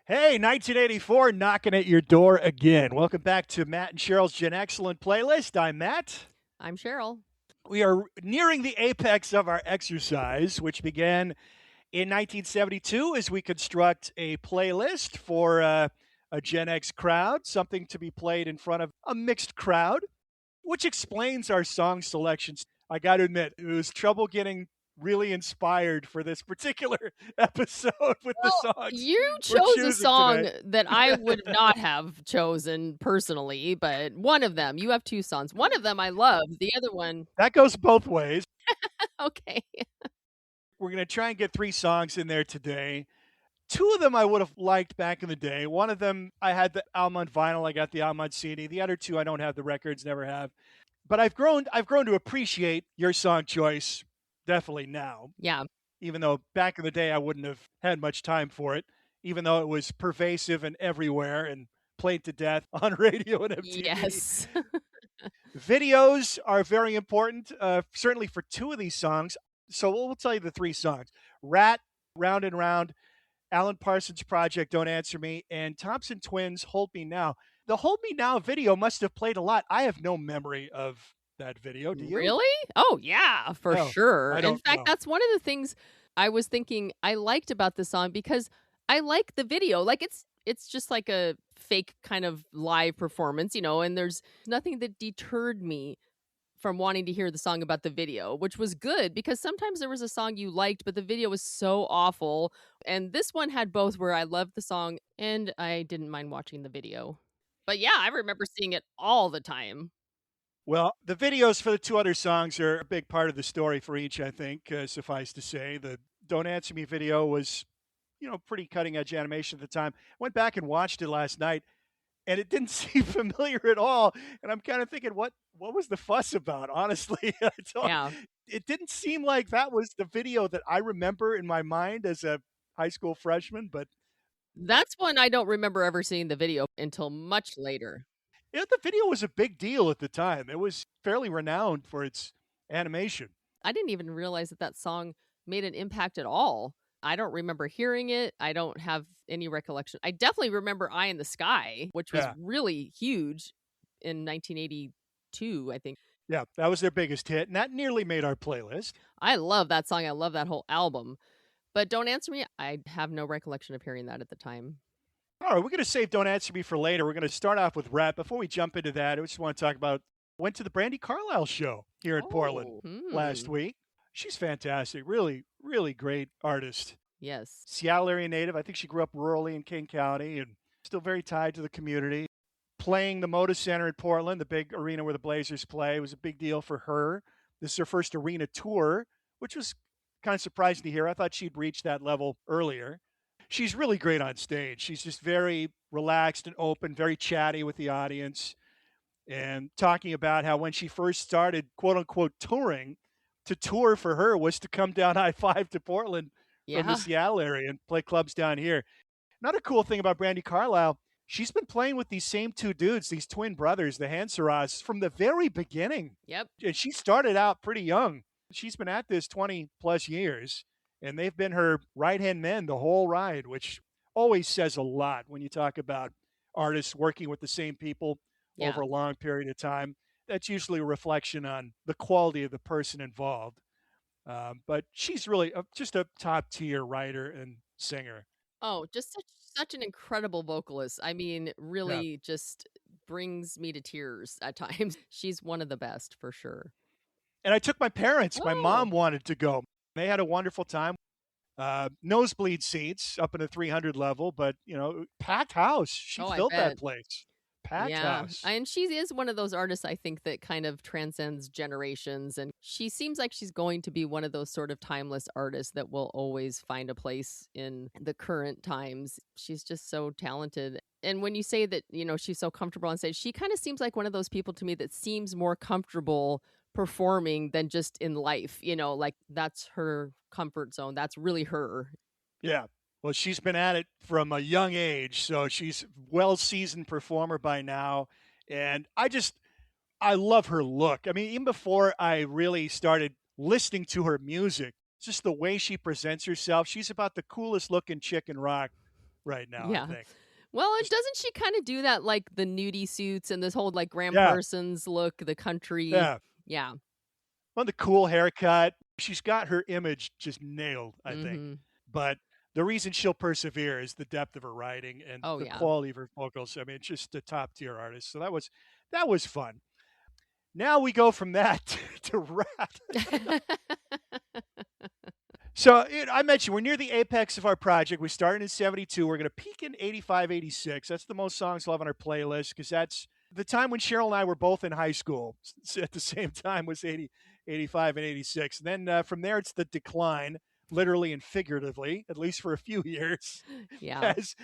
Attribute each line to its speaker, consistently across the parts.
Speaker 1: Hey, 1984 knocking at your door again. Welcome back to Matt and Cheryl's Gen Excellent playlist. I'm Matt.
Speaker 2: I'm Sheryl.
Speaker 1: We are nearing the apex of our exercise, which began in 1972 as we construct a playlist for a Gen X crowd, something to be played in front of a mixed crowd, which explains our song selections. I got to admit, it was trouble getting really inspired for this particular episode with the
Speaker 2: Well,
Speaker 1: songs
Speaker 2: you
Speaker 1: we're
Speaker 2: chose a
Speaker 1: choosing
Speaker 2: song
Speaker 1: today.
Speaker 2: that I would not have chosen personally, but one of them, you have 2 songs. One of them I love, the other one,
Speaker 1: That goes both ways.
Speaker 2: okay.
Speaker 1: We're going to try and get 3 songs in there today. 2 of them I would have liked back in the day. One of them, I had the album on vinyl. I got the album on CD. The other 2, I don't have the records, never have. But I've grown to appreciate your song choice definitely now,
Speaker 2: Yeah.
Speaker 1: even though back in the day I wouldn't have had much time for it, even though it was pervasive and everywhere and played to death on radio and MTV.
Speaker 2: Yes.
Speaker 1: Videos are very important, certainly for 2 of these songs. So we'll tell you the 3 songs: Ratt, Round and Round, Alan Parsons Project, Don't Answer Me, and Thompson Twins, Hold Me Now. The Hold Me Now video must have played a lot. I have no memory of that video. Do you?
Speaker 2: Really? Oh, yeah, for
Speaker 1: No,
Speaker 2: sure.
Speaker 1: I
Speaker 2: In
Speaker 1: don't
Speaker 2: fact,
Speaker 1: know.
Speaker 2: that's one of the things I was thinking I liked about the song because I like the video. Like it's just like a fake kind of live performance, and there's nothing that deterred me from wanting to hear the song about the video, which was good because sometimes there was a song you liked, but the video was so awful. And this one had both where I loved the song and I didn't mind watching the video. But yeah, I remember seeing it all the time.
Speaker 1: Well, the videos for the 2 other songs are a big part of the story for each, I think, suffice to say. The Don't Answer Me video was, pretty cutting edge animation at the time. Went back and watched it last night, and it didn't seem familiar at all. And I'm kind of thinking, what was the fuss about? Honestly,
Speaker 2: Yeah.
Speaker 1: it didn't seem like that was the video that I remember in my mind as a high school freshman. But
Speaker 2: That's one I don't remember ever seeing the video until much later.
Speaker 1: the video was a big deal at the time. It was fairly renowned for its animation.
Speaker 2: I didn't even realize that that song made an impact at all. I don't remember hearing it. I don't have any recollection. I definitely remember Eye in the Sky, which was
Speaker 1: Yeah,
Speaker 2: really huge in 1982, I think.
Speaker 1: yeah, that was their biggest hit, and that nearly made our playlist.
Speaker 2: I love that song. I love that whole album. But Don't Answer Me, I have no recollection of hearing that at the time.
Speaker 1: All right, we're going to save Don't Answer Me for later. We're going to start off with rap. Before we jump into that, I just want to talk about went to the Brandy Carlisle show here in Portland
Speaker 2: Oh,
Speaker 1: last week. She's fantastic. Really, really great artist.
Speaker 2: yes.
Speaker 1: Seattle area native. I think she grew up rurally in King County and still very tied to the community. Playing the Moda Center in Portland, the big arena where the Blazers play, was a big deal for her. This is her first arena tour, which was kind of surprising to hear. I thought she'd reached that level earlier. She's really great on stage. She's just very relaxed and open, very chatty with the audience, and talking about how when she first started, quote unquote, touring, to tour for her was to come down I-5 to Portland from the
Speaker 2: Yeah.
Speaker 1: Seattle area and play clubs down here. Another cool thing about Brandy Carlisle, she's been playing with these same 2 dudes, these twin brothers, the Hansaras, from the very beginning.
Speaker 2: Yep.
Speaker 1: And she started out pretty young. She's been at this 20 plus years, and they've been her right hand men the whole ride, which always says a lot when you talk about artists working with the same people
Speaker 2: Yeah.
Speaker 1: over a long period of time. That's usually a reflection on the quality of the person involved. But she's really just a top tier writer and singer.
Speaker 2: Oh, just such an incredible vocalist. I mean,
Speaker 1: Yeah.
Speaker 2: really just brings me to tears at times. She's one of the best for sure.
Speaker 1: And I took my parents. My mom
Speaker 2: Oh,
Speaker 1: wanted to go. They had a wonderful time. Nosebleed seats up in the 300 level, but packed house. She
Speaker 2: oh, I
Speaker 1: filled that
Speaker 2: bet.
Speaker 1: place. Packed
Speaker 2: Yeah.
Speaker 1: house.
Speaker 2: And she is one of those artists I think that kind of transcends generations. And she seems like she's going to be one of those sort of timeless artists that will always find a place in the current times. She's just so talented. And when you say that, she's so comfortable on stage, she kind of seems like one of those people to me that seems more comfortable performing than just in life. Like that's her comfort zone. That's really her.
Speaker 1: Yeah. Well, she's been at it from a young age, so she's a well-seasoned performer by now. And I love her look. I mean, even before I really started listening to her music, just the way she presents herself, she's about the coolest looking chick in rock right now, I
Speaker 2: Yeah.
Speaker 1: think.
Speaker 2: Well, and
Speaker 1: Just-
Speaker 2: doesn't she kind of do that, like the nudie suits and this whole like Graham
Speaker 1: Yeah,
Speaker 2: Parsons look, the country?
Speaker 1: yeah.
Speaker 2: Yeah.
Speaker 1: Well, the cool haircut. She's got her image just nailed, I think.
Speaker 2: Mm-hmm.
Speaker 1: But the reason she'll persevere is the depth of her writing and
Speaker 2: Oh
Speaker 1: the
Speaker 2: yeah.
Speaker 1: quality of her vocals. I mean, just a top tier artist. So that was fun. Now we go from that to Rat. So I mentioned we're near the apex of our project. We started in 72. We're going to peak in 85, 86. That's the most songs we'll have on our playlist because that's the time when Sheryl and I were both in high school. At the same time was 80, 85, and 86. And then from there, it's the decline, literally and figuratively, at least for a few years.
Speaker 2: Yeah.
Speaker 1: As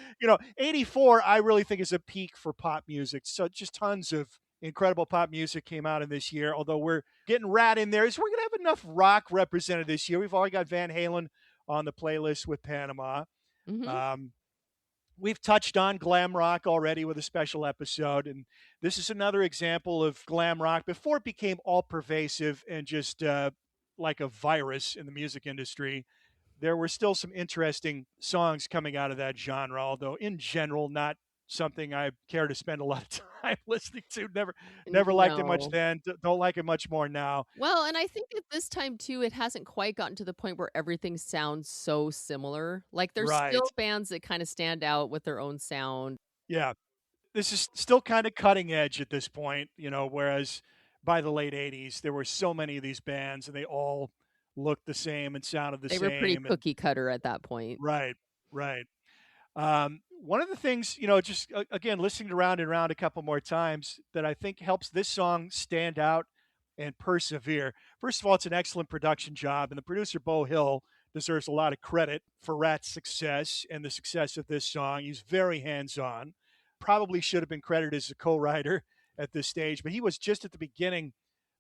Speaker 1: 84, I really think is a peak for pop music. So just tons of incredible pop music came out in this year, although we're getting Ratt in there. So we're going to have enough rock represented this year. We've already got Van Halen on the playlist with Panama.
Speaker 2: Mm-hmm.
Speaker 1: We've touched on glam rock already with a special episode, and this is another example of glam rock before it became all pervasive and just like a virus in the music industry. There were still some interesting songs coming out of that genre, although in general, not something I care to spend a lot of time listening to. Never liked it much
Speaker 2: No.
Speaker 1: then. Don't like it much more now.
Speaker 2: Well, and I think at this time too, it hasn't quite gotten to the point where everything sounds so similar. Like there's
Speaker 1: Right.
Speaker 2: still bands that kind of stand out with their own sound.
Speaker 1: Yeah. This is still kind of cutting edge at this point, whereas by the late 80s, there were so many of these bands and they all looked the same and sounded the
Speaker 2: They were pretty
Speaker 1: same. And
Speaker 2: cookie cutter at that point.
Speaker 1: right, right. One of the things, just again, listening to Round and Round a couple more times that I think helps this song stand out and persevere. First of all, it's an excellent production job, and the producer, Beau Hill, deserves a lot of credit for Rat's success and the success of this song. He's very hands on. Probably should have been credited as a co writer at this stage, but he was just at the beginning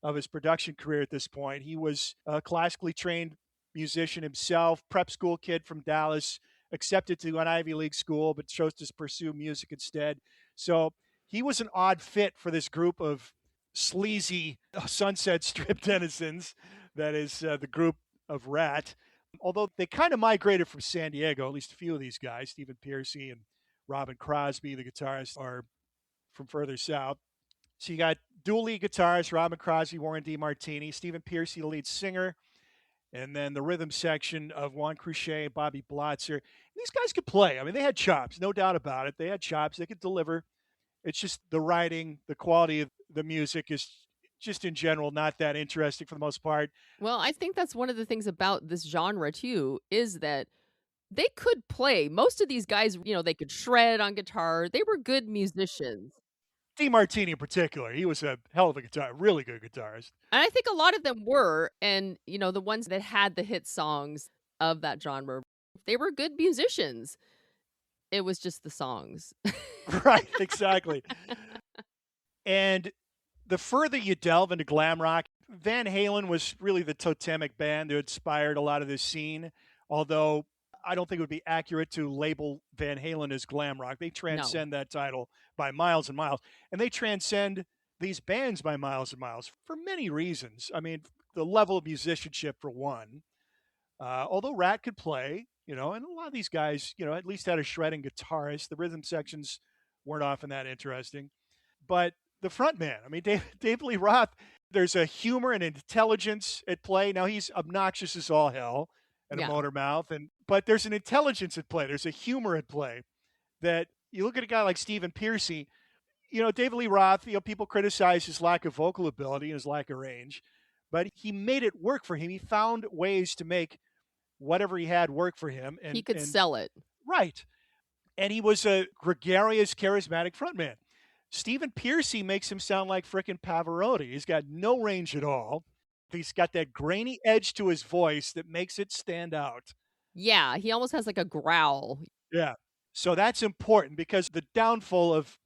Speaker 1: of his production career at this point. He was a classically trained musician himself, prep school kid from Dallas, accepted to an Ivy League school, but chose to pursue music instead. So he was an odd fit for this group of sleazy Sunset Strip denizens. That is the group of Ratt. Although they kind of migrated from San Diego, at least a few of these guys, Stephen Pearcy and Robin Crosby, the guitarists, are from further south. So you got dual lead guitarists, Robin Crosby, Warren DeMartini, Stephen Pearcy, the lead singer, and then the rhythm section of Juan Cruchet and Bobby Blotzer. These guys could play. I mean, they had chops, no doubt about it. They had chops. They could deliver. It's just the writing, the quality of the music is just in general not that interesting for the most part.
Speaker 2: Well, I think that's one of the things about this genre too, is that they could play. Most of these guys, they could shred on guitar. They were good musicians.
Speaker 1: DeMartini in particular, he was a hell of a guitar, really good guitarist.
Speaker 2: And I think a lot of them were, and the ones that had the hit songs of that genre, they were good musicians. It was just the songs.
Speaker 1: Right, exactly. And the further you delve into glam rock, Van Halen was really the totemic band that inspired a lot of this scene, although I don't think it would be accurate to label Van Halen as glam rock. They transcend that title by miles and miles, and they transcend these bands by miles and miles for many reasons. I mean, the level of musicianship for one. Although Ratt could play, and a lot of these guys, at least had a shredding guitarist. The rhythm sections weren't often that interesting, but the front man, I mean, Dave Lee Roth, there's a humor and intelligence at play. Now he's obnoxious as all hell and a motor mouth, but there's an intelligence at play. There's a humor at play that you look at a guy like Stephen Pearcy, David Lee Roth, people criticize his lack of vocal ability and his lack of range, but he made it work for him. He found ways to make whatever he had work for him. And
Speaker 2: he could sell it.
Speaker 1: Right. And he was a gregarious, charismatic frontman. Stephen Pearcy makes him sound like frickin' Pavarotti. He's got no range at all. He's got that grainy edge to his voice that makes it stand out.
Speaker 2: Yeah, he almost has like a growl.
Speaker 1: Yeah. So that's important because the downfall of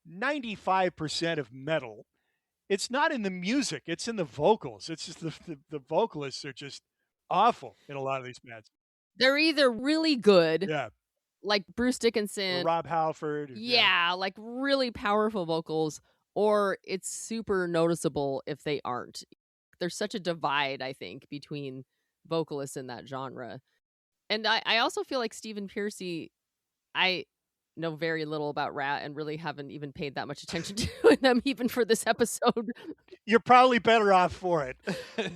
Speaker 1: 95% of metal, it's not in the music, it's in the vocals. It's just the vocalists are just awful in a lot of these bands.
Speaker 2: They're either really good,
Speaker 1: Yeah.
Speaker 2: like Bruce Dickinson,
Speaker 1: or Rob Halford.
Speaker 2: Yeah, like really powerful vocals, or it's super noticeable if they aren't. There's such a divide, I think, between vocalists in that genre. And I also feel like Stephen Pearcy, I know very little about Ratt and really haven't even paid that much attention to them even for this episode.
Speaker 1: You're probably better off for it.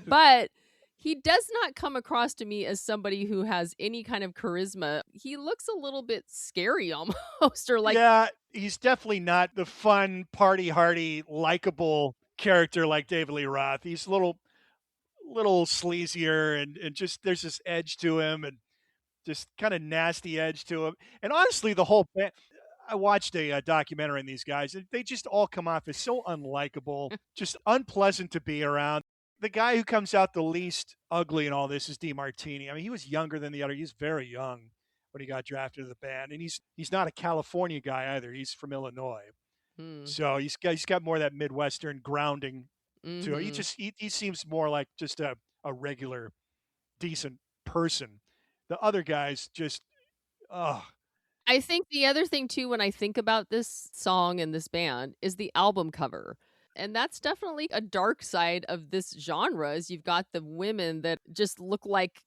Speaker 2: But he does not come across to me as somebody who has any kind of charisma. He looks a little bit scary almost, or like,
Speaker 1: Yeah, he's definitely not the fun, party hardy, likable character like David Lee Roth. He's a little sleazier and just there's this edge to him and just kind of nasty edge to him. And honestly, the whole band, I watched a documentary on these guys, and they just all come off as so unlikable, just unpleasant to be around. The guy who comes out the least ugly in all this is DeMartini. I mean, he was younger than the other. He's very young when he got drafted to the band, and he's not a California guy either. He's from Illinois,
Speaker 2: hmm,
Speaker 1: so he's got more of that Midwestern grounding to it.
Speaker 2: mm-hmm.
Speaker 1: He seems more like just a regular decent person. The other guys just, oh,
Speaker 2: I think the other thing too, when I think about this song and this band, is the album cover. And that's definitely a dark side of this genre is you've got the women that just look like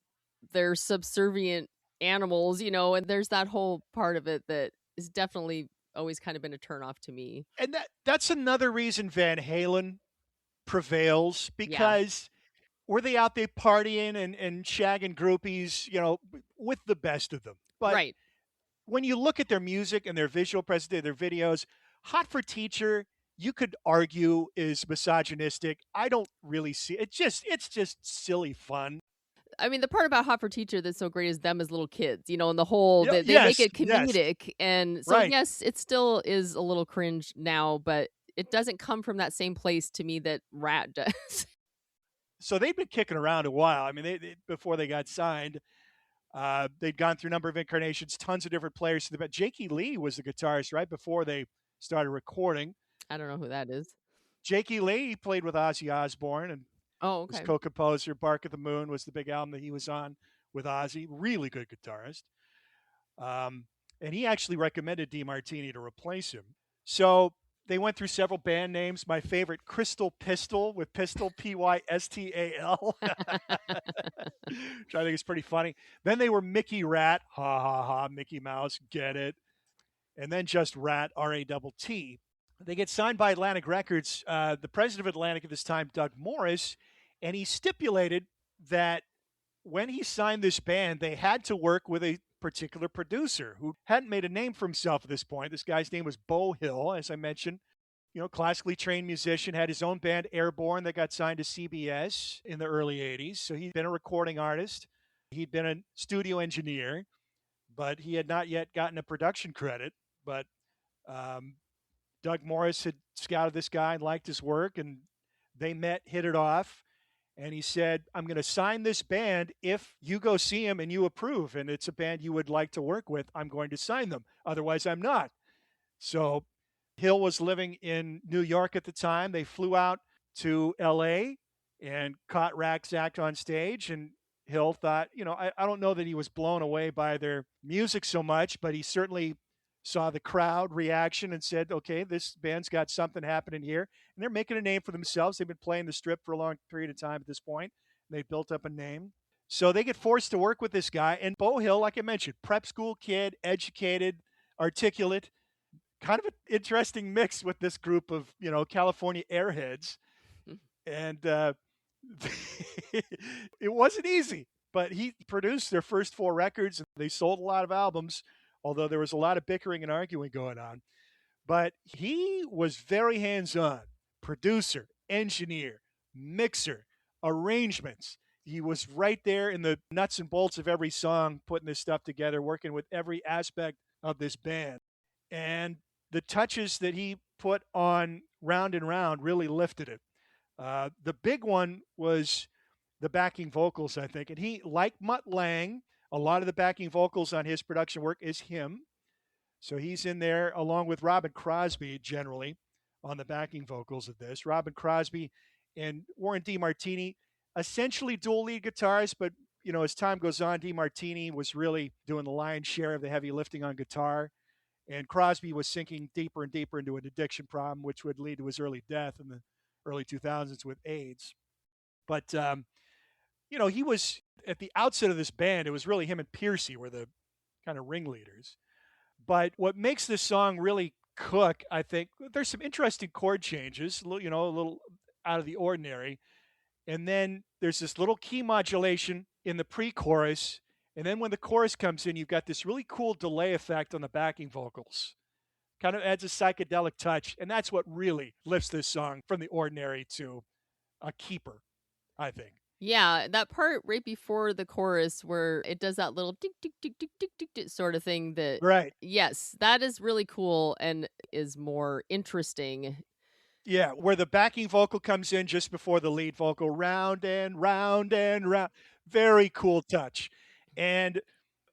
Speaker 2: they're subservient animals, and there's that whole part of it that is definitely always kind of been a turnoff to me.
Speaker 1: and that's another reason Van Halen prevails
Speaker 2: Yeah.
Speaker 1: because were they out there partying and shagging groupies, with the best of them. But
Speaker 2: Right.
Speaker 1: when you look at their music and their visual presentation, their videos, Hot for Teacher, you could argue is misogynistic. I don't really see it. It's just silly fun.
Speaker 2: I mean, the part about Hot for Teacher that's so great is them as little kids, and the whole
Speaker 1: Yeah,
Speaker 2: they make
Speaker 1: yes,
Speaker 2: it
Speaker 1: yes,
Speaker 2: comedic. And so
Speaker 1: right.
Speaker 2: yes, it still is a little cringe now, but it doesn't come from that same place to me that Rat does.
Speaker 1: So they've been kicking around a while. I mean, before they got signed, they'd gone through a number of incarnations, tons of different players. But Jakey Lee was the guitarist right before they started recording.
Speaker 2: I don't know who that is.
Speaker 1: Jakey Lee played with Ozzy Osbourne and
Speaker 2: Oh,
Speaker 1: was
Speaker 2: okay.
Speaker 1: co-composer. Bark at the Moon was the big album that he was on with Ozzy. Really good guitarist. Um, and he actually recommended DeMartini to replace him. So they went through several band names. My favorite, Crystal Pistol, with Pistol, Pystal, which I think is pretty funny. Then they were Mickey Rat, ha ha ha, Mickey Mouse, get it. And then just Rat, Ratt. They get signed by Atlantic Records. The president of Atlantic at this time, Doug Morris, and he stipulated that when he signed this band, they had to work with a particular producer who hadn't made a name for himself at this point. This guy's name was Beau Hill, as I mentioned. Classically trained musician, had his own band Airborne that got signed to CBS in the early 80s. So he'd been a recording artist. He'd been a studio engineer, but he had not yet gotten a production credit. But um, Doug Morris had scouted this guy and liked his work, and they met, hit it off. And he said, I'm going to sign this band if you go see him and you approve, and it's a band you would like to work with. I'm going to sign them. Otherwise, I'm not. So Hill was living in New York at the time. They flew out to LA and caught Rack's act on stage. And Hill thought, I don't know that he was blown away by their music so much, but he certainly saw the crowd reaction and said, okay, this band's got something happening here. And they're making a name for themselves. They've been playing the Strip for a long period of time at this point. They built up a name. So they get forced to work with this guy. And Beau Hill, like I mentioned, prep school kid, educated, articulate, kind of an interesting mix with this group of, California airheads. And it wasn't easy, but he produced their first 4 records. And they sold a lot of albums, although there was a lot of bickering and arguing going on. But he was very hands-on, producer, engineer, mixer, arrangements. He was right there in the nuts and bolts of every song, putting this stuff together, working with every aspect of this band. And the touches that he put on Round and Round really lifted it. The big one was the backing vocals, I think. And he, like Mutt Lange, a lot of the backing vocals on his production work is him. So he's in there along with Robin Crosby generally on the backing vocals of this. Robin Crosby and Warren DeMartini, essentially dual lead guitarists, but as time goes on, DeMartini was really doing the lion's share of the heavy lifting on guitar. And Crosby was sinking deeper and deeper into an addiction problem, which would lead to his early death in the early 2000s with AIDS. But, he was at the outset of this band, it was really him and Piercy were the kind of ringleaders. But what makes this song really cook, I think, there's some interesting chord changes, a little out of the ordinary. And then there's this little key modulation in the pre-chorus. And then when the chorus comes in, you've got this really cool delay effect on the backing vocals. Kind of adds a psychedelic touch. And that's what really lifts this song from the ordinary to a keeper, I think.
Speaker 2: Yeah, that part right before the chorus where it does that little tick tick tick tick tick tick tick sort of thing that
Speaker 1: Right.
Speaker 2: yes, that is really cool and is more interesting.
Speaker 1: Yeah, where the backing vocal comes in just before the lead vocal, round and round and round. Very cool touch. And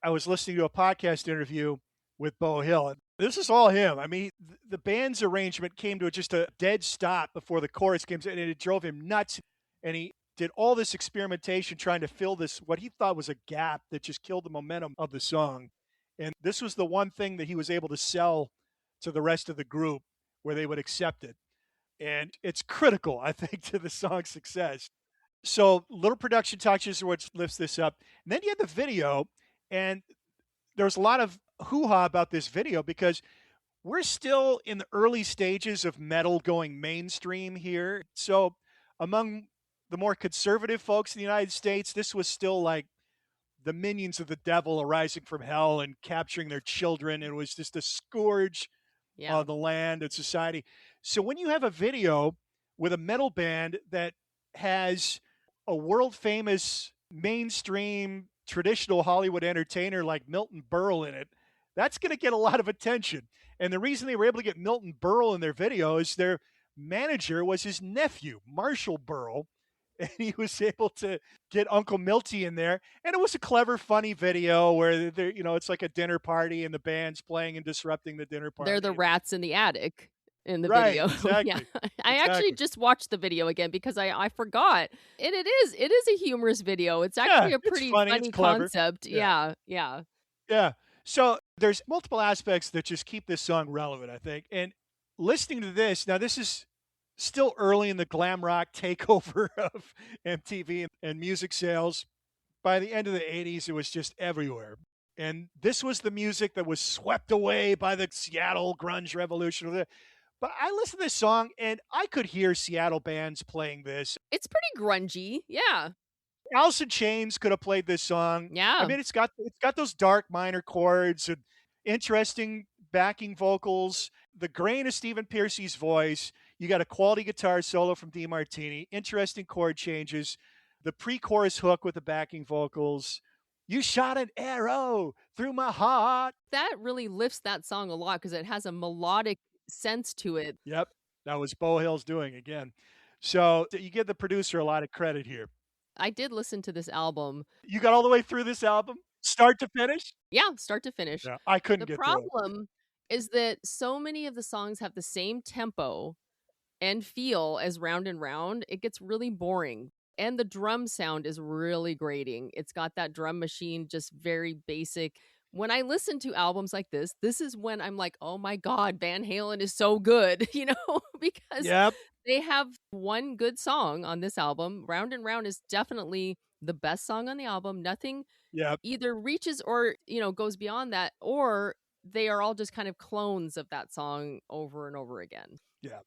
Speaker 1: I was listening to a podcast interview with Beau Hill, and this is all him. I mean, the band's arrangement came to just a dead stop before the chorus came in, and it drove him nuts. And he did all this experimentation trying to fill this, what he thought was a gap that just killed the momentum of the song. And this was the one thing that he was able to sell to the rest of the group where they would accept it. And it's critical, I think, to the song's success. So little production touches are what lifts this up. And then you had the video, and there was a lot of hoo-ha about this video because we're still in the early stages of metal going mainstream here. So among the more conservative folks in the United States, this was still like the minions of the devil arising from hell and capturing their children. It was just a scourge of the land and society. So when you have a video with a metal band that has a world famous mainstream traditional Hollywood entertainer like Milton Berle in it, that's going to get a lot of attention. And the reason they were able to get Milton Berle in their video is their manager was his nephew, Marshall Berle. And he was able to get Uncle Milty in there. And it was a clever, funny video where they're, it's like a dinner party and the band's playing and disrupting the dinner party.
Speaker 2: They're the rats in the attic in the
Speaker 1: Right,
Speaker 2: video.
Speaker 1: exactly.
Speaker 2: Yeah. I actually just watched the video again because I forgot. And it is a humorous video. It's actually a pretty funny concept. Yeah.
Speaker 1: So there's multiple aspects that just keep this song relevant, I think. And listening to this, now this is still early in the glam rock takeover of MTV and music sales. By the end of the 80s, it was just everywhere. And this was the music that was swept away by the Seattle grunge revolution. But I listened to this song, and I could hear Seattle bands playing this.
Speaker 2: It's pretty grungy. Yeah.
Speaker 1: Alice in Chains could have played this song.
Speaker 2: Yeah.
Speaker 1: I mean, it's got those dark minor chords and interesting backing vocals, the grain of Stephen Pearcy's voice. You got a quality guitar solo from DeMartini, interesting chord changes, the pre-chorus hook with the backing vocals. You shot an arrow through my heart.
Speaker 2: That really lifts that song a lot because it has a melodic sense to it.
Speaker 1: Yep. That was Beau Hill's doing again. So you give the producer a lot of credit here.
Speaker 2: I did listen to this album.
Speaker 1: You got all the way through this album? Start to finish?
Speaker 2: Yeah, start to finish.
Speaker 1: Yeah, I couldn't get through it.
Speaker 2: The problem is that so many of the songs have the same tempo and feel as Round and Round. It gets really boring. And the drum sound is really grating. It's got that drum machine, just very basic. When I listen to albums like this is when I'm like, oh my God, Van Halen is so good, because they have one good song on this album. Round and Round is definitely the best song on the album. Nothing either reaches or, goes beyond that, or they are all just kind of clones of that song over and over again.
Speaker 1: Yeah.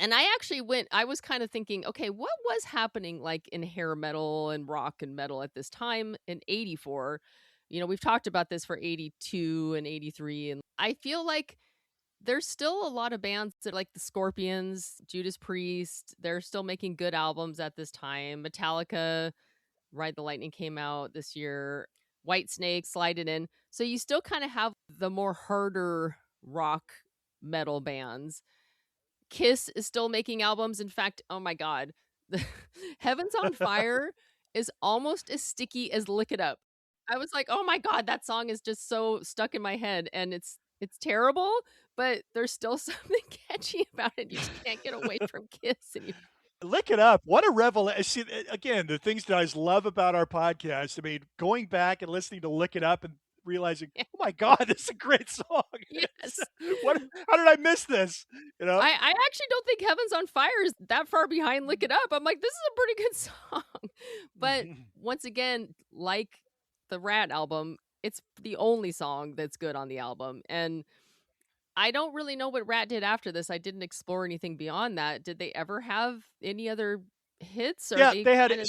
Speaker 2: And I was kind of thinking, okay, what was happening like in hair metal and rock and metal at this time in 84? We've talked about this for 82 and 83. And I feel like there's still a lot of bands that like the Scorpions, Judas Priest. They're still making good albums at this time. Metallica, Ride the Lightning came out this year. Whitesnake, Slide It In. So you still kind of have the more harder rock metal bands. Kiss is still making albums. In fact, oh my God, Heaven's on Fire is almost as sticky as Lick It Up. I was like, oh my God, that song is just so stuck in my head, and it's terrible, but there's still something catchy about it. You just can't get away from Kiss.
Speaker 1: Lick It Up. What a revelation. Again, the things that I love about our podcast, I mean, going back and listening to Lick It Up and realizing, oh my God, this is a great song.
Speaker 2: Yes.
Speaker 1: How did I miss this?
Speaker 2: I actually don't think Heaven's on Fire is that far behind Lick It Up. I'm like, this is a pretty good song. But once again, like the Ratt album, It's the only song that's good on the album. And I don't really know what Ratt did after this. I didn't explore anything beyond that. Did they ever have any other hits? Or
Speaker 1: Yeah,
Speaker 2: they
Speaker 1: they had
Speaker 2: kind of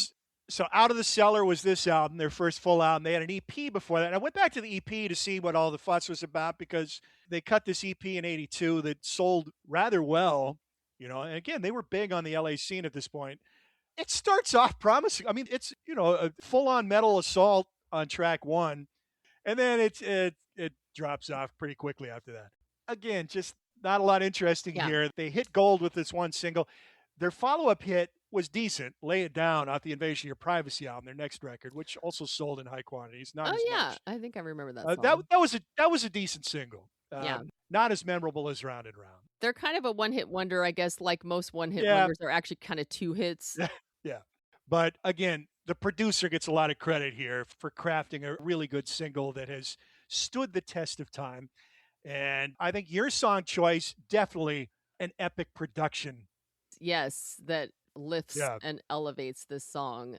Speaker 1: so Out of the Cellar was this album, their first full album. They had an EP before that. And I went back to the EP to see what all the fuss was about because they cut this EP in '82 that sold rather well. And again, they were big on the LA scene at this point. It starts off promising. I mean, it's a full-on metal assault on track one, and then it drops off pretty quickly after that. Again, just not a lot interesting
Speaker 2: yeah.
Speaker 1: here. They hit gold with this one single. Their follow-up hit was decent, Lay It Down, off the Invasion of Your Privacy album, their next record, which also sold in high quantities, not as
Speaker 2: Oh yeah,
Speaker 1: much.
Speaker 2: I think I remember that
Speaker 1: That
Speaker 2: song.
Speaker 1: that was a decent single.
Speaker 2: Yeah.
Speaker 1: Not as memorable as Round and Round.
Speaker 2: They're kind of a one-hit wonder, I guess, like most one-hit
Speaker 1: Yeah,
Speaker 2: wonders are actually kind of two hits.
Speaker 1: yeah. But again, the producer gets a lot of credit here for crafting a really good single that has stood the test of time. And I think your song choice, definitely an epic production.
Speaker 2: Yes, that lifts
Speaker 1: Yeah,
Speaker 2: and elevates this song.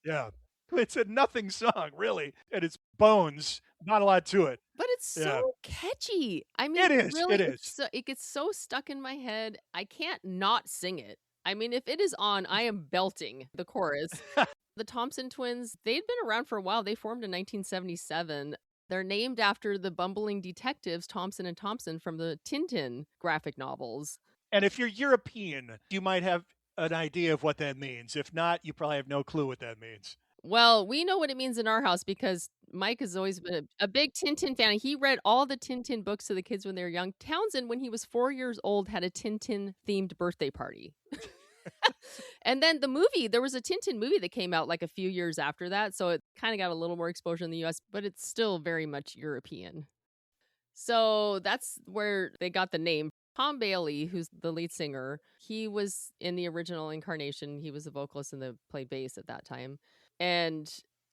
Speaker 1: yeah. It's a nothing song, really. And it's bones, not a lot to it.
Speaker 2: But it's
Speaker 1: Yeah,
Speaker 2: so catchy. I mean,
Speaker 1: it is.
Speaker 2: really,
Speaker 1: It is.
Speaker 2: it gets so stuck in my head. I can't not sing it. I mean, if it is on, I am belting the chorus. The Thompson Twins, they'd been around for a while. They formed in 1977. They're named after the bumbling detectives Thompson and Thompson from the Tintin graphic novels.
Speaker 1: And if you're European, you might have an idea of what that means. If not, you probably have no clue what that means.
Speaker 2: Well, we know what it means in our house because Mike has always been a big Tintin fan. He read all the Tintin books to the kids when they were young. Townsend, when he was 4 years old, had a Tintin themed birthday party. And then the movie, there was a Tintin movie that came out like a few years after that. So it kind of got a little more exposure in the US, but it's still very much European. So that's where they got the name. Tom Bailey, who's the lead singer, he was in the original incarnation. He was a vocalist and played bass at that time. And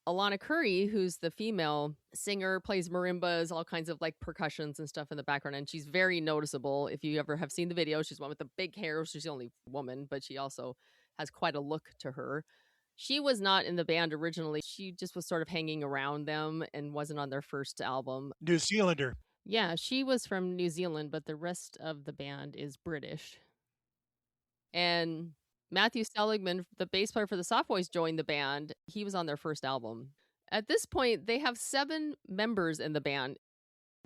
Speaker 2: Alana Curry, who's the female singer, plays marimbas, all kinds of like percussions and stuff in the background. And she's very noticeable. If you ever have seen the video, she's one with the big hair. She's the only woman, but she also has quite a look to her. She was not in the band originally. She just was sort of hanging around them and wasn't on their first album.
Speaker 1: New Zealander.
Speaker 2: Yeah, she was from New Zealand, but the rest of the band is British. And Matthew Seligman, the bass player for the Soft Boys, joined the band. He was on their first album. At this point, they have 7 members in the band.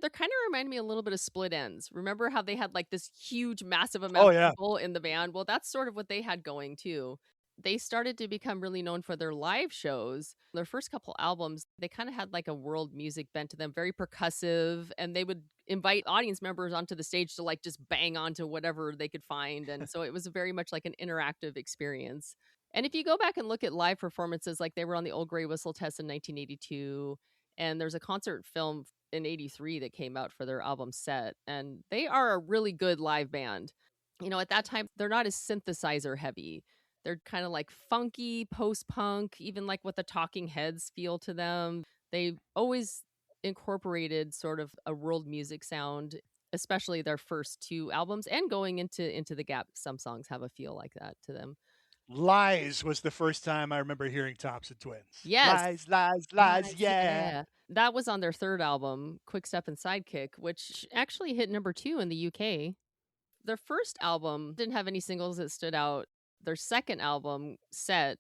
Speaker 2: They're kind of remind me a little bit of Split Ends. Remember how they had like this huge, massive amount of people in the band? Well, that's sort of what they had going too. They started to become really known for their live shows. Their first couple albums, they kind of had like a world music bent to them, very percussive, and they would invite audience members onto the stage to like just bang onto whatever they could find. And so it was very much like an interactive experience. And if you go back and look at live performances, like they were on the Old Grey Whistle Test in 1982, and there's a concert film in 83 that came out for their album Set, and they are a really good live band. You know, at that time, they're not as synthesizer heavy. They're kind of like funky, post-punk, even like with the Talking Heads feel to them. They always incorporated sort of a world music sound, especially their first 2 albums, and going into the Gap, some songs have a feel like that to them.
Speaker 1: Lies was the first time I remember hearing Thompson Twins.
Speaker 2: Yes.
Speaker 1: Lies, lies, lies, yeah.
Speaker 2: That was on their 3rd album, Quick Step and Sidekick, which actually hit number 2 in the UK. Their first album didn't have any singles that stood out. Their second album, Set,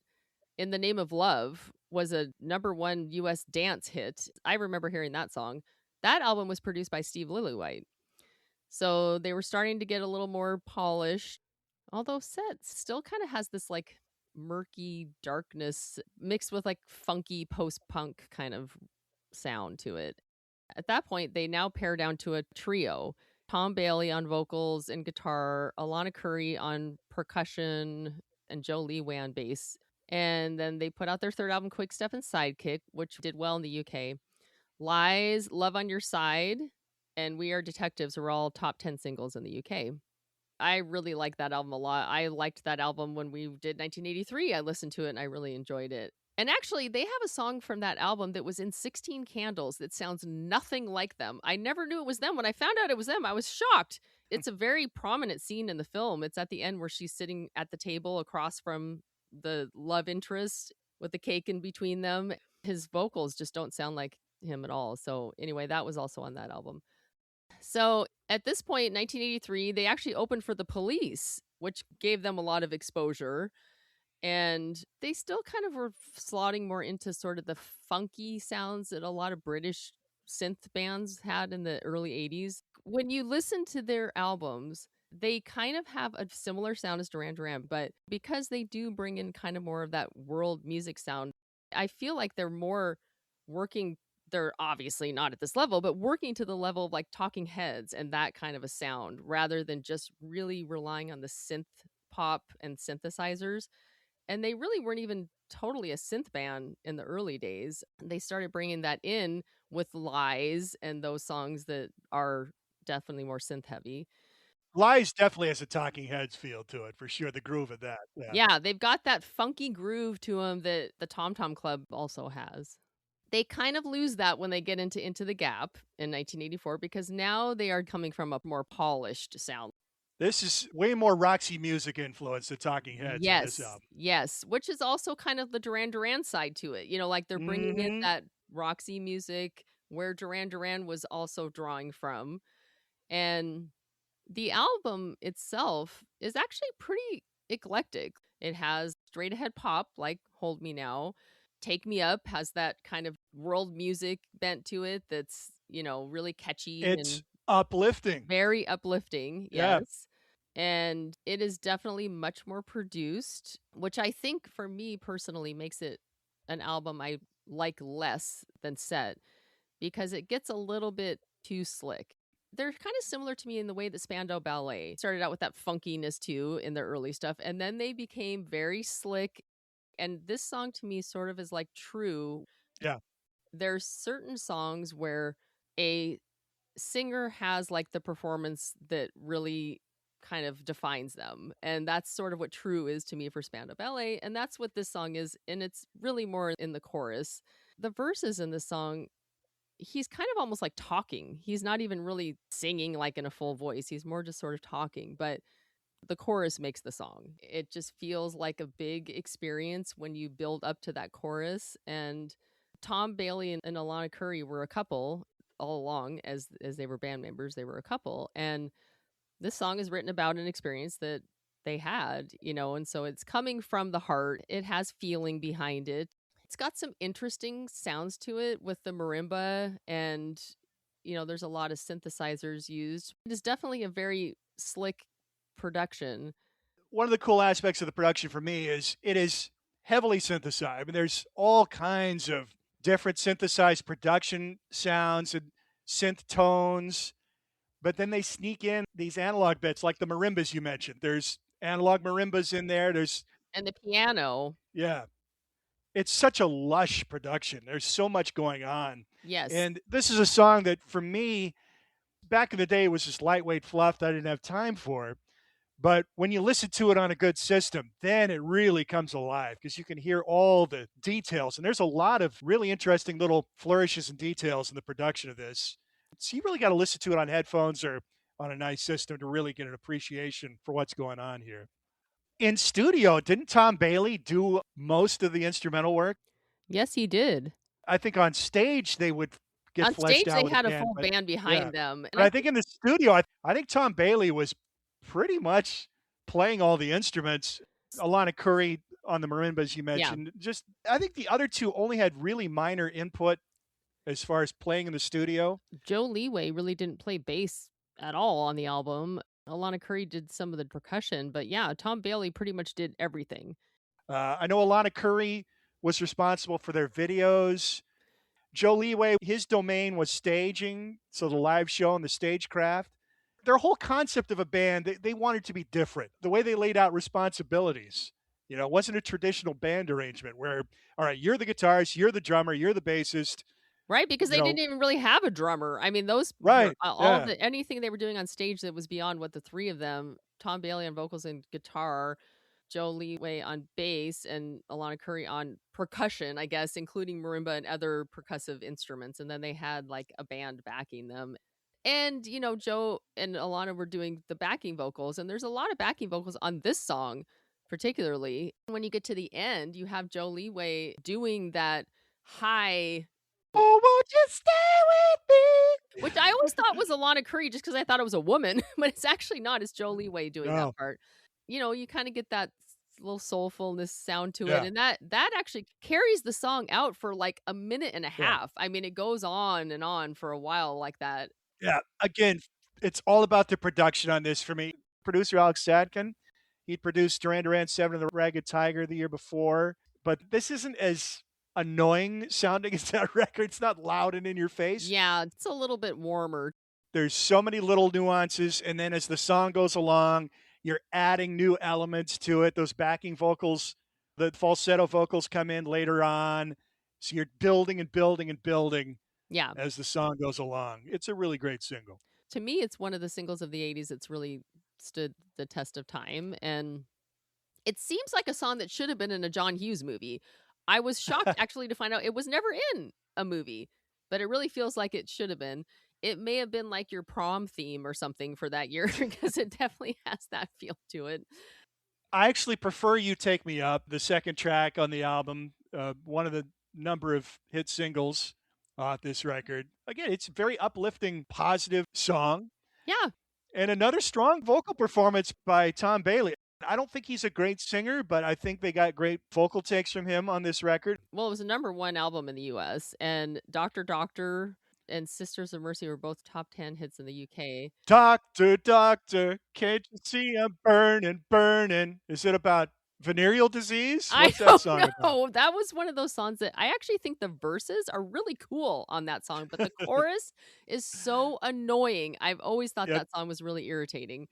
Speaker 2: In the Name of Love, was a number 1 US dance hit. I remember hearing that song. That album was produced by Steve Lillywhite. So they were starting to get a little more polished. Although Set still kind of has this like murky darkness mixed with like funky post-punk kind of sound to it. At that point, they now pare down to a trio. Tom Bailey on vocals and guitar, Alana Curry on percussion, and Joe Leeway on bass. And then they put out their 3rd album, Quick Step and Sidekick, which did well in the UK. Lies, Love on Your Side, and We Are Detectives were all top 10 singles in the UK. I really like that album a lot. I liked that album when we did 1983. I listened to it and I really enjoyed it. And actually, they have a song from that album that was in 16 Candles that sounds nothing like them. I never knew it was them. When I found out it was them, I was shocked. It's a very prominent scene in the film. It's at the end where she's sitting at the table across from the love interest with the cake in between them. His vocals just don't sound like him at all. So anyway, that was also on that album. So at this point, 1983, they actually opened for the Police, which gave them a lot of exposure. And they still kind of were slotting more into sort of the funky sounds that a lot of British synth bands had in the early 80s. When you listen to their albums, they kind of have a similar sound as Duran Duran, but because they do bring in kind of more of that world music sound, I feel like they're more working. They're obviously not at this level, but working to the level of like Talking Heads and that kind of a sound rather than just really relying on the synth pop and synthesizers. And they really weren't even totally a synth band in the early days. They started bringing that in with Lies and those songs that are definitely more synth heavy.
Speaker 1: Lies definitely has a Talking Heads feel to it, for sure, the groove of that, yeah.
Speaker 2: Yeah, they've got that funky groove to them that the Tom Tom Club also has. They kind of lose that when they get into the Gap in 1984 because now they are coming from a more polished sound.
Speaker 1: This is way more Roxy Music influence than Talking Heads on this
Speaker 2: Yes,
Speaker 1: album.
Speaker 2: yes, which is also kind of the Duran Duran side to it. You know, like they're bringing in
Speaker 1: Mhm.
Speaker 2: that Roxy music where Duran Duran was also drawing from. And the album itself is actually pretty eclectic. It has straight ahead pop like Hold Me Now. Take Me Up has that kind of world music bent to it that's, really catchy
Speaker 1: It's
Speaker 2: and
Speaker 1: uplifting.
Speaker 2: very uplifting,
Speaker 1: Yeah.
Speaker 2: yes. And it is definitely much more produced, which I think for me personally makes it an album I like less than Set because it gets a little bit too slick. They're kind of similar to me in the way that Spandau Ballet started out with that funkiness too in their early stuff, and then they became very slick. And this song to me sort of is like True.
Speaker 1: Yeah.
Speaker 2: There's certain songs where a singer has like the performance that really kind of defines them. And that's sort of what True is to me for Spandau Ballet. And that's what this song is. And it's really more in the chorus. The verses in this song, he's kind of almost like talking. He's not even really singing like in a full voice. He's more just sort of talking. But the chorus makes the song. It just feels like a big experience when you build up to that chorus. And Tom Bailey and Alana Curry were a couple all along as they were band members. They were a couple, and this song is written about an experience that they had, and so it's coming from the heart. It has feeling behind it. It's got some interesting sounds to it with the marimba and there's a lot of synthesizers used. It is definitely a very slick production.
Speaker 1: One of the cool aspects of the production for me is it is heavily synthesized. I mean, there's all kinds of different synthesized production sounds and synth tones, but then they sneak in these analog bits like the marimbas you mentioned. There's analog marimbas in there. There's,
Speaker 2: And the piano.
Speaker 1: yeah, it's such a lush production. There's so much going on.
Speaker 2: Yes.
Speaker 1: And this is a song that for me, back in the day, was just lightweight fluff that I didn't have time for. But when you listen to it on a good system, then it really comes alive because you can hear all the details. And there's a lot of really interesting little flourishes and details in the production of this. So you really got to listen to it on headphones or on a nice system to really get an appreciation for what's going on here. In studio, didn't Tom Bailey do most of the instrumental work?
Speaker 2: Yes, he did.
Speaker 1: I think on stage they would get
Speaker 2: On
Speaker 1: fleshed
Speaker 2: stage,
Speaker 1: out
Speaker 2: they
Speaker 1: with a
Speaker 2: had a
Speaker 1: band,
Speaker 2: full
Speaker 1: but
Speaker 2: band
Speaker 1: yeah.
Speaker 2: behind them, and
Speaker 1: But
Speaker 2: I
Speaker 1: I
Speaker 2: think
Speaker 1: think in the studio, I think Tom Bailey was pretty much playing all the instruments. Alana Curry on the marimbas you
Speaker 2: yeah.
Speaker 1: mentioned. Just I think the other two only had really minor input as far as playing in the studio.
Speaker 2: Joe Leeway really didn't play bass at all on the album. Alana Curry did some of the percussion, but yeah, Tom Bailey pretty much did everything.
Speaker 1: I know Alana Curry was responsible for their videos. Joe Leeway, his domain was staging, so the live show and the stagecraft. Their whole concept of a band, they wanted to be different. The way they laid out responsibilities, it wasn't a traditional band arrangement where, all right, you're the guitarist, you're the drummer, you're the bassist,
Speaker 2: Right, because
Speaker 1: you
Speaker 2: they
Speaker 1: know,
Speaker 2: didn't even really have a drummer. I mean, those were
Speaker 1: right,
Speaker 2: all
Speaker 1: yeah.
Speaker 2: the anything they were doing on stage that was beyond what the three of them, Tom Bailey on vocals and guitar, Joe Leeway on bass, and Alana Curry on percussion, I guess, including marimba and other percussive instruments. And then they had like a band backing them. And, Joe and Alana were doing the backing vocals, and there's a lot of backing vocals on this song, particularly. When you get to the end, you have Joe Leeway doing that high
Speaker 1: Oh, won't you stay with
Speaker 2: which I always
Speaker 1: me?
Speaker 2: thought was Alana Cree just because I thought it was a woman, but it's actually not. It's Jolie Way doing that
Speaker 1: No.
Speaker 2: part. You kind of get that little soulfulness sound to it,
Speaker 1: Yeah.
Speaker 2: and that actually carries the song out for like a minute and a
Speaker 1: Yeah.
Speaker 2: half. I mean, it goes on and on for a while like that.
Speaker 1: Yeah. Again, it's all about the production on this for me. Producer Alex Sadkin, he produced Duran Duran 7 and the Ragged Tiger the year before, but this isn't as annoying sounding as that record. It's not loud and in your face.
Speaker 2: Yeah, it's a little bit warmer.
Speaker 1: There's so many little nuances, and then as the song goes along, you're adding new elements to it. Those backing vocals, the falsetto vocals come in later on. So you're building and building and building
Speaker 2: Yeah.
Speaker 1: as the song goes along. It's a really great single.
Speaker 2: To me, it's one of the singles of the 80s that's really stood the test of time, and it seems like a song that should have been in a John Hughes movie. I was shocked actually to find out it was never in a movie, but it really feels like it should have been. It may have been like your prom theme or something for that year because it definitely has that feel to it.
Speaker 1: I actually prefer You Take Me Up, the second track on the album, one of the number of hit singles off this record. Again, it's a very uplifting, positive song.
Speaker 2: Yeah.
Speaker 1: And another strong vocal performance by Tom Bailey. I don't think he's a great singer, but I think they got great vocal takes from him on this record.
Speaker 2: Well, it was a #1 album in the US, and Doctor Doctor and Sisters of Mercy were both top 10 hits in the UK.
Speaker 1: Doctor, doctor, can't you see I'm burning, burning? Is it about venereal disease?
Speaker 2: I
Speaker 1: What's that
Speaker 2: don't
Speaker 1: song about?
Speaker 2: know. That was one of those songs that I actually think the verses are really cool on that song, but the chorus is so annoying. I've always thought
Speaker 1: Yeah,
Speaker 2: that song was really irritating.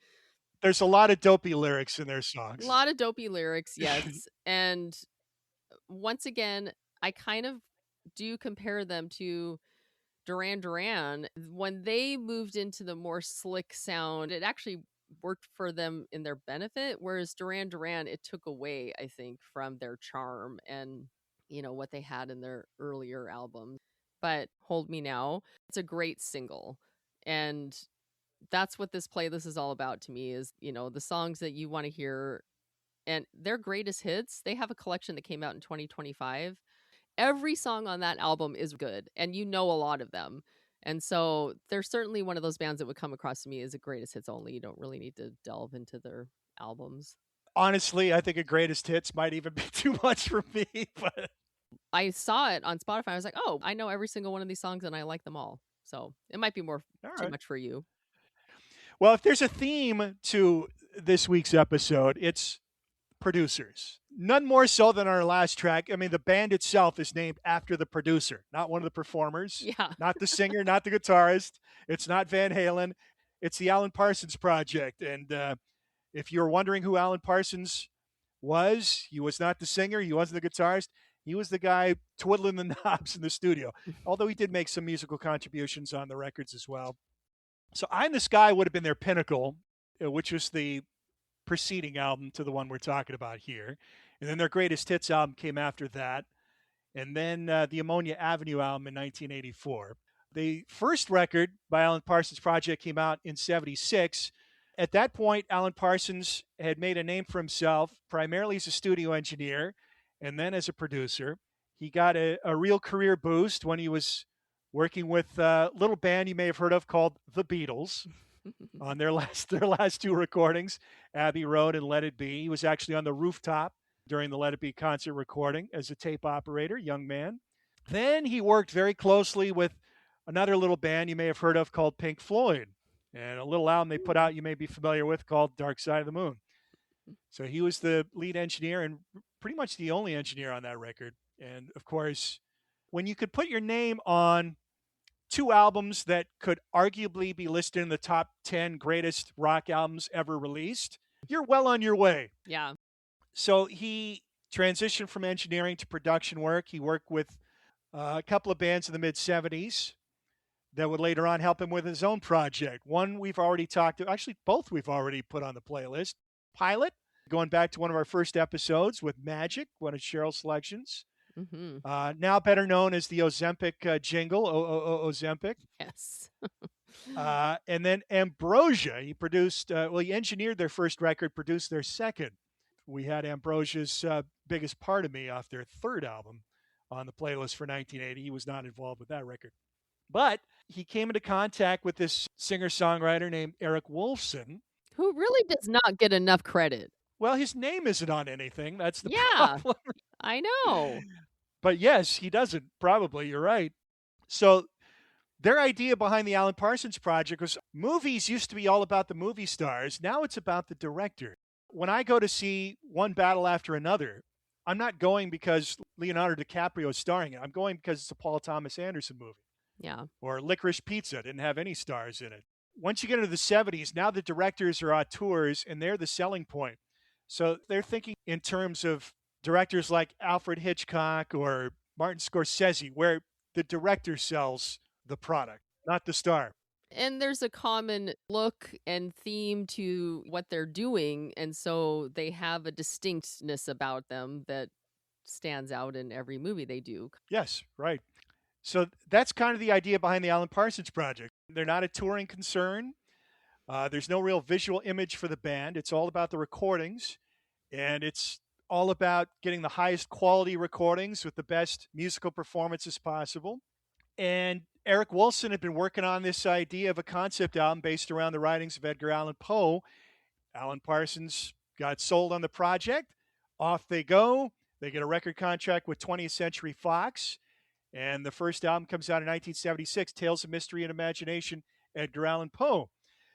Speaker 1: there's a lot of dopey lyrics in their
Speaker 2: A
Speaker 1: songs.
Speaker 2: lot of dopey lyrics, yes. And once again, I kind of do compare them to Duran Duran. When they moved into the more slick sound, it actually worked for them in their benefit, whereas Duran Duran, it took away, I think, from their charm and what they had in their earlier albums. But Hold Me Now, it's a great single, and that's what this playlist is all about to me, is the songs that you want to hear. And their greatest hits, they have a collection that came out in 2025. Every song on that album is good, and a lot of them. And so they're certainly one of those bands that would come across to me as a greatest hits only. You don't really need to delve into their albums.
Speaker 1: Honestly, I think a greatest hits might even be too much for me, but
Speaker 2: I saw it on Spotify. I was like, oh, I know every single one of these songs and I like them all. So it might be
Speaker 1: all
Speaker 2: too
Speaker 1: right.
Speaker 2: much for you.
Speaker 1: Well, if there's a theme to this week's episode, it's producers. None more so than our last track. I mean, the band itself is named after the producer, not one of the performers,
Speaker 2: Yeah.
Speaker 1: not the singer, not the guitarist. It's not Van Halen. It's the Alan Parsons Project. And if you're wondering who Alan Parsons was, he was not the singer, he wasn't the guitarist. He was the guy twiddling the knobs in the studio, although he did make some musical contributions on the records as well. So I'm the Sky would have been their pinnacle, which was the preceding album to the one we're talking about here. And then their greatest hits album came after that. And then the Ammonia Avenue album in 1984. The first record by Alan Parsons Project came out in 76. At that point, Alan Parsons had made a name for himself, primarily as a studio engineer and then as a producer. He got a real career boost when he was working with a little band you may have heard of called The Beatles on their last two recordings, Abbey Road and Let It Be. He was actually on the rooftop during the Let It Be concert recording as a tape operator, young man. Then he worked very closely with another little band you may have heard of called Pink Floyd, and a little album they put out you may be familiar with called Dark Side of the Moon. So he was the lead engineer and pretty much the only engineer on that record. And of course, when you could put your name on two albums that could arguably be listed in the top 10 greatest rock albums ever released, you're well on your way.
Speaker 2: Yeah.
Speaker 1: So he transitioned from engineering to production work. He worked with a couple of bands in the mid-70s that would later on help him with his own project. One we've already talked to, actually both we've already put on the playlist. Pilot, going back to one of our first episodes with Magic, one of Sheryl's selections.
Speaker 2: Mm-hmm.
Speaker 1: Now better known as the Ozempic jingle, Ozempic.
Speaker 2: Yes.
Speaker 1: And then Ambrosia, he produced, he engineered their first record, produced their second. We had Ambrosia's Biggest Part of Me off their third album on the playlist for 1980. He was not involved with that record. But he came into contact with this singer songwriter named Eric Wolfson.
Speaker 2: Who really does not get enough credit.
Speaker 1: Well, his name isn't on anything. That's the
Speaker 2: Yeah,
Speaker 1: problem.
Speaker 2: I know.
Speaker 1: But yes, he doesn't. Probably. You're right. So their idea behind the Alan Parsons Project was movies used to be all about the movie stars. Now it's about the director. When I go to see One Battle After Another, I'm not going because Leonardo DiCaprio is starring it. I'm going because it's a Paul Thomas Anderson movie.
Speaker 2: Yeah.
Speaker 1: Or Licorice Pizza didn't have any stars in it. Once you get into the 70s, now the directors are auteurs and they're the selling point. So they're thinking in terms of directors like Alfred Hitchcock or Martin Scorsese, where the director sells the product, not the star.
Speaker 2: And there's a common look and theme to what they're doing. And so they have a distinctness about them that stands out in every movie they do.
Speaker 1: Yes, right. So that's kind of the idea behind the Alan Parsons Project. They're not a touring concern. There's no real visual image for the band. It's all about the recordings, and it's all about getting the highest quality recordings with the best musical performances possible. And Eric Wolfson had been working on this idea of a concept album based around the writings of Edgar Allan Poe. Alan Parsons got sold on the project. Off they go. They get a record contract with 20th Century Fox. And the first album comes out in 1976, Tales of Mystery and Imagination, Edgar Allan Poe.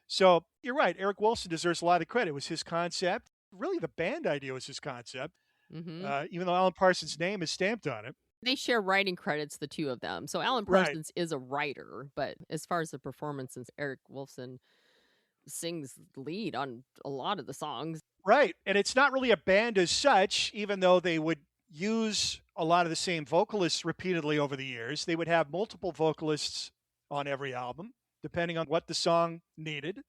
Speaker 1: So you're right. Eric Wolfson deserves a lot of credit. It was his concept. Really, the band idea was his concept, even though Alan Parsons' name is stamped on it.
Speaker 2: They share writing credits, the two of them. So Alan Parsons is a writer, but as far as the performances, Eric Wolfson sings lead on a lot of the songs.
Speaker 1: Right. And it's not really a band as such, even though they would use a lot of the same vocalists repeatedly over the years. They would have multiple vocalists on every album, depending on what the song needed.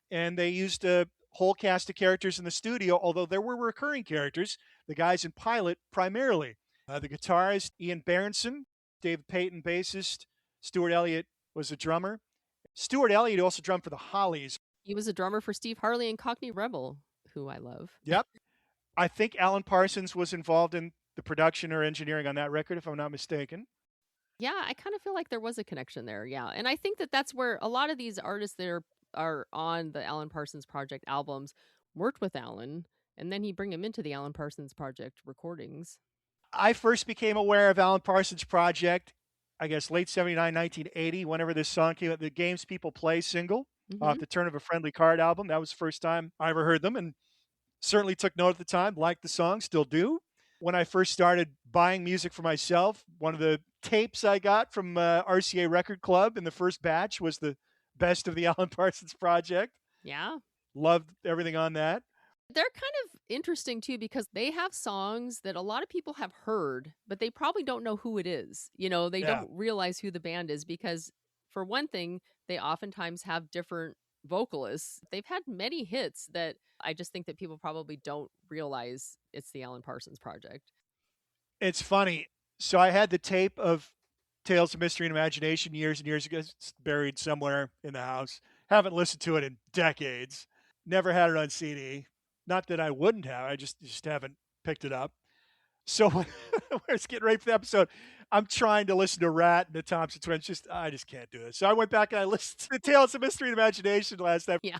Speaker 1: And they used a whole cast of characters in the studio, although there were recurring characters, the guys in Pilot primarily. The guitarist, Ian Berenson, David Payton, bassist, Stuart Elliott was a drummer. Stuart Elliott also drummed for the Hollies.
Speaker 2: He was a drummer for Steve Harley and Cockney Rebel, who I love.
Speaker 1: Yep. I think Alan Parsons was involved in the production or engineering on that record, if I'm not mistaken.
Speaker 2: Yeah, I kind of feel like there was a connection there. Yeah. And I think that that's where a lot of these artists that are on the Alan Parsons Project albums worked with Alan, and then he bring him into the Alan Parsons Project recordings.
Speaker 1: I first became aware of Alan Parsons Project, I guess, late 79, 1980, whenever this song came out, the Games People Play single off the Turn of a Friendly Card album. That was the first time I ever heard them, and certainly took note at the time, liked the song, still do. When I first started buying music for myself, one of the tapes I got from RCA Record Club in the first batch was the best of the Alan Parsons Project.
Speaker 2: Yeah.
Speaker 1: Loved everything on that.
Speaker 2: They're kind of interesting, too, because they have songs that a lot of people have heard, but they probably don't know who it is. You know, they don't realize who the band is because, for one thing, they oftentimes have different vocalists. They've had many hits that I just think that people probably don't realize it's the Alan Parsons Project.
Speaker 1: It's funny. So I had the tape of Tales of Mystery and Imagination years and years ago. It's buried somewhere in the house. Haven't listened to it in decades. Never had it on CD. Not that I wouldn't have. I just haven't picked it up. So when I was getting ready for the episode, I'm trying to listen to Ratt and the Thompson Twins. I just can't do this. So I went back and I listened to Tales of Mystery and Imagination last night.
Speaker 2: Yeah.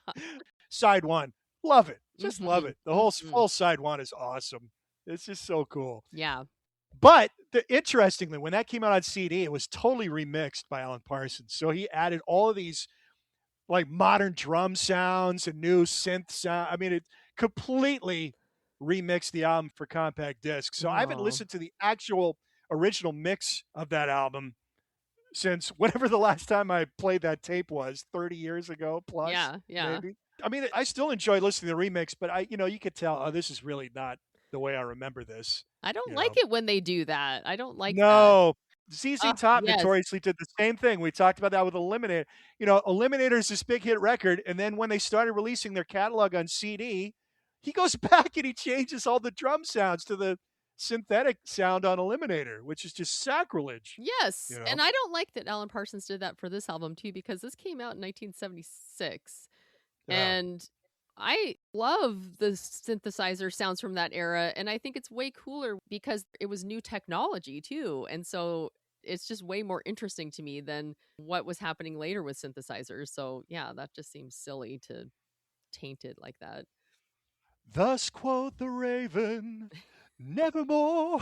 Speaker 1: Side one. Love it. Just love it. The whole full side one is awesome. It's just so cool.
Speaker 2: Yeah.
Speaker 1: But interestingly, when that came out on CD, it was totally remixed by Alan Parsons. So he added all of these like modern drum sounds and new synth sound. I mean, it completely remixed the album for compact disc. So I haven't listened to the actual original mix of that album since whatever the last time I played that tape was, 30 years ago plus.
Speaker 2: Yeah.
Speaker 1: Maybe. I mean, I still enjoy listening to the remix, but you could tell, oh, this is really not the way I remember this.
Speaker 2: I don't like it when they do that. I don't like that.
Speaker 1: No. ZZ Top notoriously did the same thing. We talked about that with Eliminator. Eliminator is this big hit record, and then when they started releasing their catalog on CD, he goes back and he changes all the drum sounds to the synthetic sound on Eliminator, which is just sacrilege.
Speaker 2: Yes. And I don't like that Alan Parsons did that for this album, too, because this came out in 1976. Yeah. And I love the synthesizer sounds from that era, and I think it's way cooler because it was new technology too. And so it's just way more interesting to me than what was happening later with synthesizers. So yeah, that just seems silly to taint it like that.
Speaker 1: Thus quoth the raven, nevermore.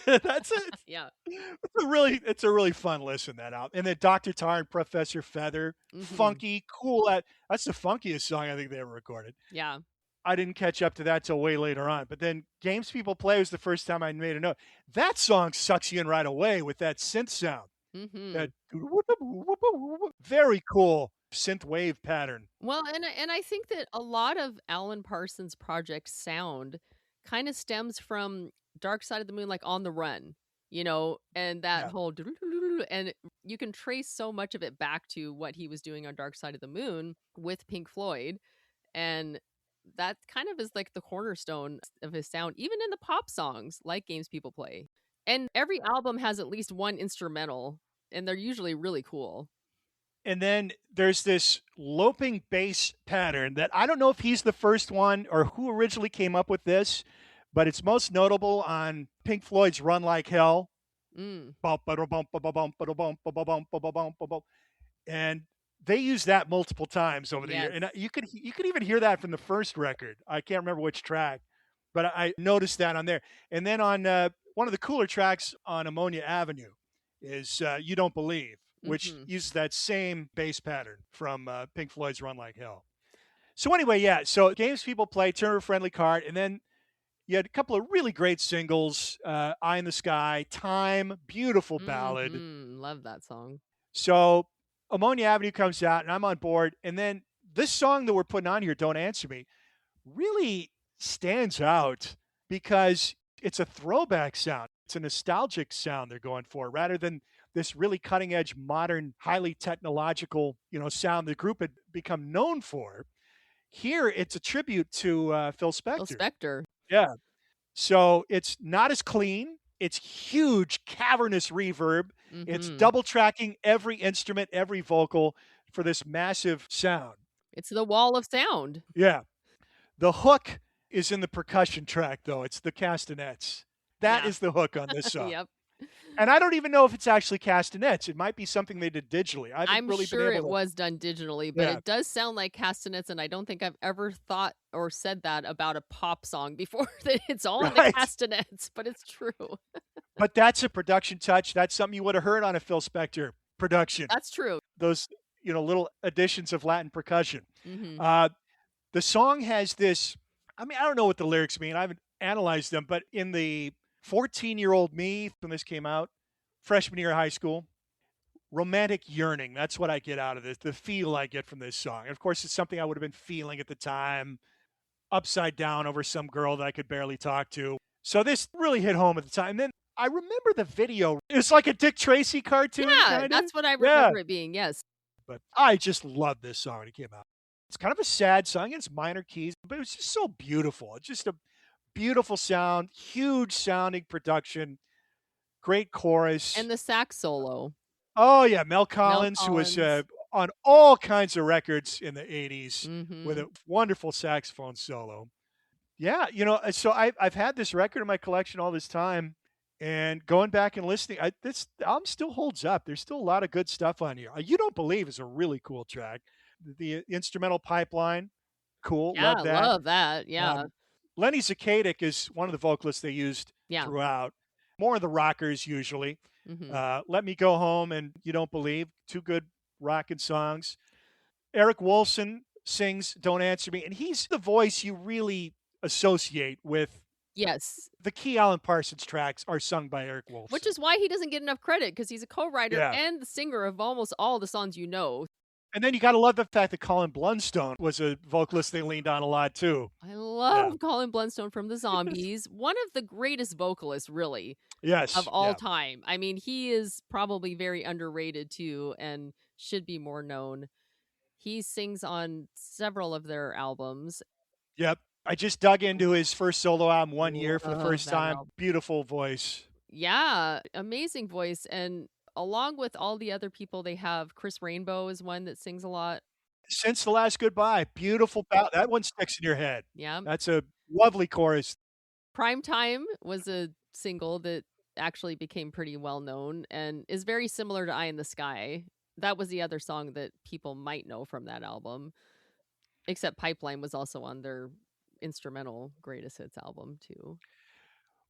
Speaker 1: That's it.
Speaker 2: Yeah.
Speaker 1: It's a really fun listen, that album. And then Dr. Tar and Professor Feather,
Speaker 2: Hmm.
Speaker 1: funky, cool. That's the funkiest song I think they ever recorded.
Speaker 2: Yeah.
Speaker 1: I didn't catch up to that till way later on. But then Games People Play was the first time I made a note. That song sucks you in right away with that synth sound.
Speaker 2: Hmm.
Speaker 1: That very cool synth wave pattern.
Speaker 2: Well, and I think that a lot of Alan Parsons Project sound kind of stems from Dark Side of the Moon, like On the Run, and that
Speaker 1: Yeah.
Speaker 2: whole and you can trace so much of it back to what he was doing on Dark Side of the Moon with Pink Floyd, and that kind of is like the cornerstone of his sound, even in the pop songs like Games People Play. And every album has at least one instrumental, and they're usually really cool.
Speaker 1: And then there's this loping bass pattern that I don't know if he's the first one or who originally came up with this, but it's most notable on Pink Floyd's Run Like Hell.
Speaker 2: Mm.
Speaker 1: And they use that multiple times over the year.
Speaker 2: Yes.
Speaker 1: And you could even hear that from the first record. I can't remember which track, but I noticed that on there. And then on one of the cooler tracks on Ammonia Avenue is You Don't Believe, which
Speaker 2: Hmm.
Speaker 1: uses that same bass pattern from Pink Floyd's Run Like Hell. So anyway, yeah, so Games People Play, Turner Friendly Card, and then you had a couple of really great singles, Eye in the Sky, Time, beautiful ballad.
Speaker 2: Love that song.
Speaker 1: So Ammonia Avenue comes out, and I'm on board. And then this song that we're putting on here, Don't Answer Me, really stands out because it's a throwback sound. It's a nostalgic sound they're going for rather than this really cutting edge, modern, highly technological, sound the group had become known for. Here, it's a tribute to Phil
Speaker 2: Phil
Speaker 1: Spector.
Speaker 2: Spector.
Speaker 1: Yeah. So it's not as clean. It's huge, cavernous reverb. It's
Speaker 2: Hmm.
Speaker 1: double tracking every instrument, every vocal for this massive sound.
Speaker 2: It's the wall of sound.
Speaker 1: Yeah. The hook is in the percussion track, though. It's the castanets. That
Speaker 2: Yeah.
Speaker 1: is the hook on this song.
Speaker 2: Yep.
Speaker 1: And I don't even know if it's actually castanets. It might be something they did digitally. I haven't
Speaker 2: I'm
Speaker 1: really been
Speaker 2: sure
Speaker 1: able
Speaker 2: it
Speaker 1: to.
Speaker 2: was done digitally, but
Speaker 1: Yeah.
Speaker 2: it does sound like castanets, and I don't think I've ever thought or said that about a pop song before, that it's all in the
Speaker 1: Right.
Speaker 2: castanets, but it's true.
Speaker 1: But that's a production touch. That's something you would have heard on a Phil Spector production.
Speaker 2: That's true.
Speaker 1: Those, little additions of Latin percussion.
Speaker 2: Hmm.
Speaker 1: The song has this, I mean, I don't know what the lyrics mean. I haven't analyzed them, but in the 14-year-old me, when this came out, freshman year of high school, romantic yearning. That's what I get out of this, the feel I get from this song. And of course, it's something I would have been feeling at the time, upside down over some girl that I could barely talk to. So this really hit home at the time. And then I remember the video. It's like a Dick Tracy cartoon,
Speaker 2: Yeah,
Speaker 1: kind of.
Speaker 2: that's what I
Speaker 1: Yeah.
Speaker 2: remember it being. Yes.
Speaker 1: But I just loved this song when it came out. It's kind of a sad song. It's minor keys, but it was just so beautiful. It's just a beautiful sound, huge sounding production, great chorus.
Speaker 2: And the sax solo.
Speaker 1: Oh, yeah, Mel
Speaker 2: Mel
Speaker 1: Collins, who was
Speaker 2: Collins.
Speaker 1: on all kinds of records in the 80s with
Speaker 2: Hmm.
Speaker 1: a wonderful saxophone solo. Yeah, so I've had this record in my collection all this time, and going back and listening, this album still holds up. There's still a lot of good stuff on here. You Don't Believe is a really cool track. The instrumental pipeline, cool,
Speaker 2: Yeah,
Speaker 1: love that.
Speaker 2: love that. Yeah.
Speaker 1: Lenny Zakadek is one of the vocalists they used
Speaker 2: Yeah.
Speaker 1: throughout. More of the rockers usually.
Speaker 2: Hmm.
Speaker 1: Let Me Go Home and You Don't Believe, two good rockin' songs. Eric Wolfson sings Don't Answer Me, and he's the voice you really associate with.
Speaker 2: Yes.
Speaker 1: The key Alan Parsons tracks are sung by Eric Wolfson.
Speaker 2: Which is why he doesn't get enough credit, because he's a co-writer
Speaker 1: Yeah.
Speaker 2: and the singer of almost all the songs you know.
Speaker 1: And then you got to love the fact that Colin Blunstone was a vocalist they leaned on a lot too.
Speaker 2: I love Colin Blunstone from the Zombies. One of the greatest vocalists, really,
Speaker 1: Yes.
Speaker 2: of all
Speaker 1: yeah.
Speaker 2: time. I mean, he is probably very underrated too and should be more known. He sings on several of their albums.
Speaker 1: Yep. I just dug into his first solo album one year for the
Speaker 2: Love
Speaker 1: first
Speaker 2: that
Speaker 1: time.
Speaker 2: album.
Speaker 1: Beautiful voice.
Speaker 2: Yeah, amazing voice. And along with all the other people they have, Chris Rainbow is one that sings a lot.
Speaker 1: Since the Last Goodbye, beautiful that one sticks in your head.
Speaker 2: Yeah.
Speaker 1: That's a lovely chorus.
Speaker 2: Prime Time was a single that actually became pretty well known and is very similar to Eye in the Sky. That was the other song that people might know from that album. Except Pipeline was also on their instrumental greatest hits album too.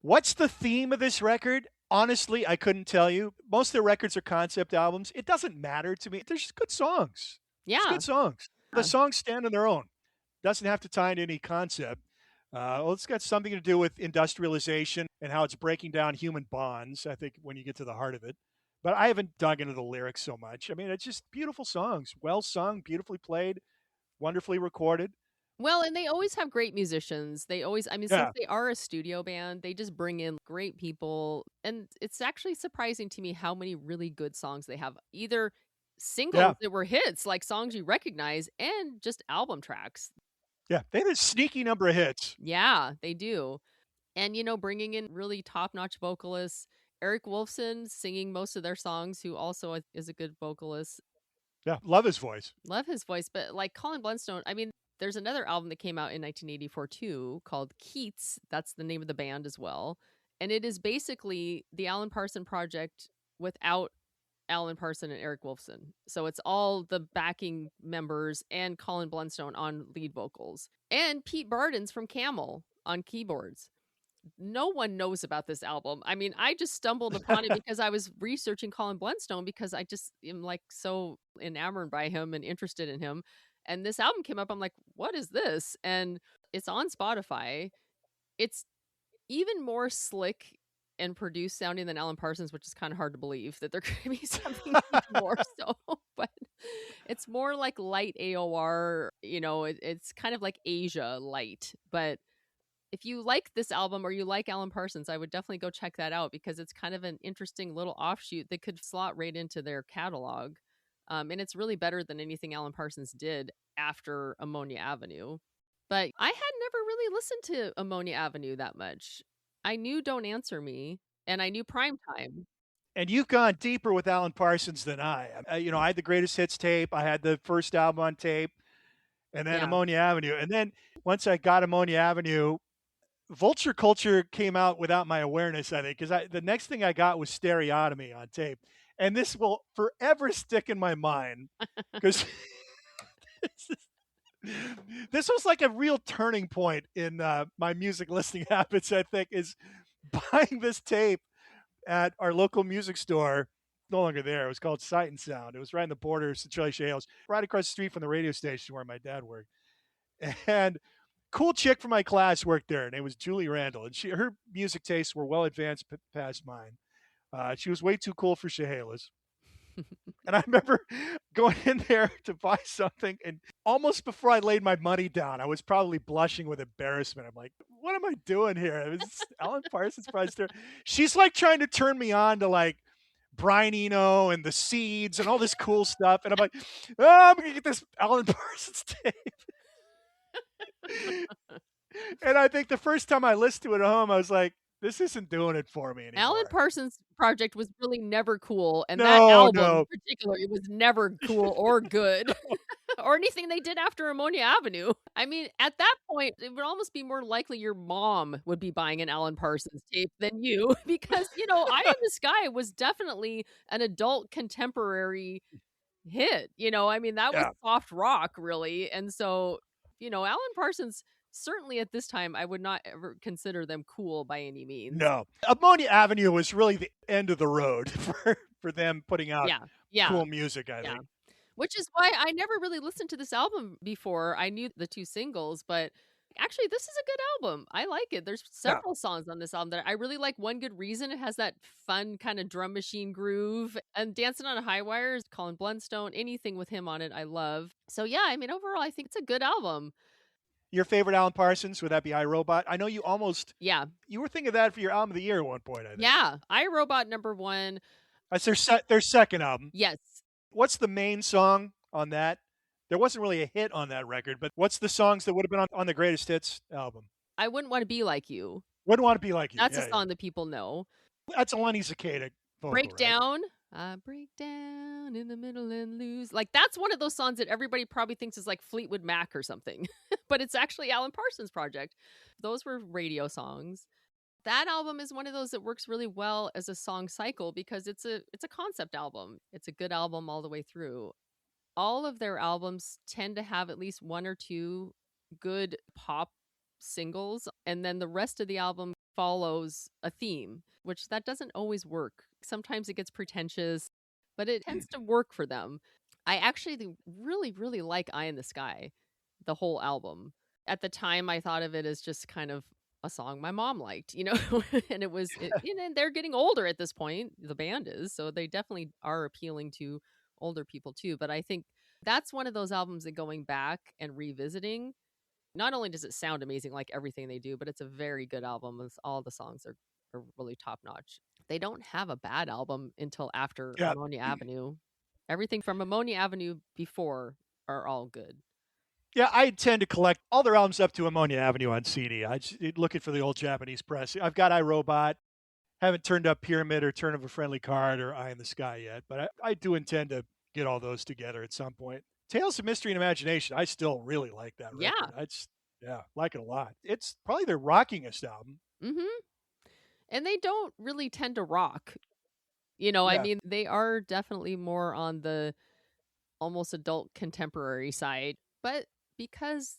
Speaker 1: What's the theme of this record? Honestly, I couldn't tell you. Most of their records are concept albums. It doesn't matter to me. They're just good songs. It's
Speaker 2: Yeah.
Speaker 1: good songs. The songs stand on their own. Doesn't have to tie into any concept. Well, it's got something to do with industrialization and how it's breaking down human bonds, I think, when you get to the heart of it. But I haven't dug into the lyrics so much. I mean, it's just beautiful songs. Well sung, beautifully played, wonderfully recorded.
Speaker 2: Well, and they always have great musicians. They always, I mean,
Speaker 1: Yeah.
Speaker 2: since they are a studio band, they just bring in great people. And it's actually surprising to me how many really good songs they have. Either singles that were hits, like songs you recognize, and just album tracks.
Speaker 1: Yeah, they have a sneaky number of hits.
Speaker 2: Yeah, they do. And, you know, bringing in really top-notch vocalists. Eric Wolfson singing most of their songs, who also is a good vocalist.
Speaker 1: Yeah, love his voice.
Speaker 2: Love his voice. But like Colin Blunstone, I mean, there's another album that came out in 1984 too called Keats. That's the name of the band as well. And it is basically the Alan Parsons Project without Alan Parsons and Eric Wolfson. So it's all the backing members and Colin Blunstone on lead vocals. And Pete Bardens from Camel on keyboards. No one knows about this album. I mean, I just stumbled upon it because I was researching Colin Blunstone because I just am like so enamored by him and interested in him. And this album came up. I'm like, what is this? And it's on Spotify. It's even more slick and produced sounding than Alan Parsons, which is kind of hard to believe that there could be something more so. But it's more like light AOR, you know, it's kind of like Asia light. But if you like this album or you like Alan Parsons, I would definitely go check that out because it's kind of an interesting little offshoot that could slot right into their catalog. And it's really better than anything Alan Parsons did after Ammonia Avenue. But I had never really listened to Ammonia Avenue that much. I knew Don't Answer Me, and I knew Prime Time.
Speaker 1: And you've gone deeper with Alan Parsons than I. You know, I had the greatest hits tape. I had the first album on tape, and then Ammonia Avenue. And then once I got Ammonia Avenue, Vulture Culture came out without my awareness, I think, because the next thing I got was Stereotomy on tape. And this will forever stick in my mind because this was like a real turning point in my music listening habits, I think, is buying this tape at our local music store. No longer there. It was called Sight and Sound. It was right on the border of Centralia Shales, right across the street from the radio station where my dad worked. And cool chick from my class worked there. Her name was Julie Randall, and her music tastes were well advanced past mine. She was way too cool for Chehalis. And I remember going in there to buy something, and almost before I laid my money down, I was probably blushing with embarrassment. I'm like, what am I doing here? It was Alan Parsons Project. She's like trying to turn me on to like Brian Eno and the Seeds and all this cool stuff. And I'm like, oh, I'm going to get this Alan Parsons tape. And I think the first time I listened to it at home, I was like, this isn't doing it for me anymore.
Speaker 2: Alan Parsons Project was really never cool. And that album in particular, it was never cool or good. Or anything they did after Ammonia Avenue. I mean, at that point, it would almost be more likely your mom would be buying an Alan Parsons tape than you. Because, you know, Eye in the Sky was definitely an adult contemporary hit. You know, I mean, that was soft rock, really. And so, you know, Alan Parsons, certainly at this time, I would not ever consider them cool by any means.
Speaker 1: No. Ammonia Avenue was really the end of the road for them putting out cool music, I think.
Speaker 2: Which is why I never really listened to this album before. I knew the two singles, but actually, this is a good album. I like it. There's several songs on this album that I really like. One Good Reason. It has that fun kind of drum machine groove. And Dancing on a High Wire is Colin Blunstone. Anything with him on it, I love. So yeah, I mean, overall, I think it's a good album.
Speaker 1: Your favorite Alan Parsons, would that be iRobot? I know you almost...
Speaker 2: Yeah.
Speaker 1: You were thinking of that for your album of the year at one point, I think.
Speaker 2: Yeah. iRobot #1.
Speaker 1: That's their second album.
Speaker 2: Yes.
Speaker 1: What's the main song on that? There wasn't really a hit on that record, but what's the songs that would have been on the Greatest Hits album?
Speaker 2: I Wouldn't Want to Be Like You.
Speaker 1: Wouldn't Want to Be Like You.
Speaker 2: That's a song that people know.
Speaker 1: That's a Lenny Cicada vocal,
Speaker 2: Breakdown.
Speaker 1: Right?
Speaker 2: I break down in the middle and lose. Like, that's one of those songs that everybody probably thinks is like Fleetwood Mac or something, but it's actually Alan Parsons Project. Those were radio songs. That album is one of those that works really well as a song cycle because it's a concept album. It's a good album all the way through. All of their albums tend to have at least one or two good pop singles, and then the rest of the album follows a theme, which that doesn't always work. Sometimes it gets pretentious, but it tends to work for them. I actually really, really like Eye in the Sky, the whole album. At the time, I thought of it as just kind of a song my mom liked, and and they're getting older at this point, the band is, so they definitely are appealing to older people too. But I think that's one of those albums that going back and revisiting, not only does it sound amazing like everything they do, but it's a very good album. All the songs are really top notch. They don't have a bad album until after
Speaker 1: Yeah.
Speaker 2: Ammonia Avenue. Everything from Ammonia Avenue before are all good.
Speaker 1: Yeah, I tend to collect all their albums up to Ammonia Avenue on CD. I just looking for the old Japanese press. I've got iRobot. Haven't turned up Pyramid or Turn of a Friendly Card or Eye in the Sky yet, but I do intend to get all those together at some point. Tales of Mystery and Imagination, I still really like that
Speaker 2: Yeah.
Speaker 1: record. Like it a lot. It's probably their rockingest album.
Speaker 2: Mm-hmm. And they don't really tend to rock. I
Speaker 1: Yeah.
Speaker 2: mean, they are definitely more on the almost adult contemporary side, but because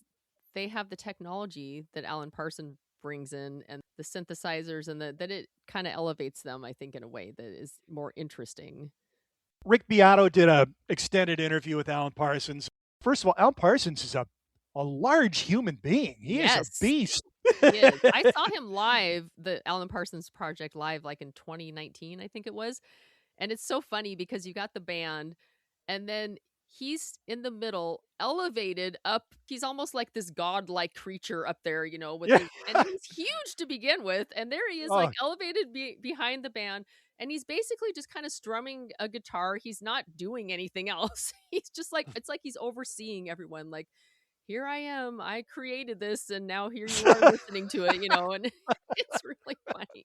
Speaker 2: they have the technology that Alan Parsons brings in and the synthesizers and that it kind of elevates them, I think, in a way that is more interesting.
Speaker 1: Rick Beato did a extended interview with Alan Parsons. First of all, Alan Parsons is a large human being. He is a beast.
Speaker 2: He is. I saw him live, the Alan Parsons Project live, like in 2019, I think it was. And it's so funny because you got the band and then he's in the middle, elevated up. He's almost like this godlike creature up there, and he's huge to begin with. And there he is, like elevated behind the band. And he's basically just kind of strumming a guitar. He's not doing anything else. He's just like, it's like he's overseeing everyone. Like, here I am. I created this. And now here you are listening to it, and it's really funny.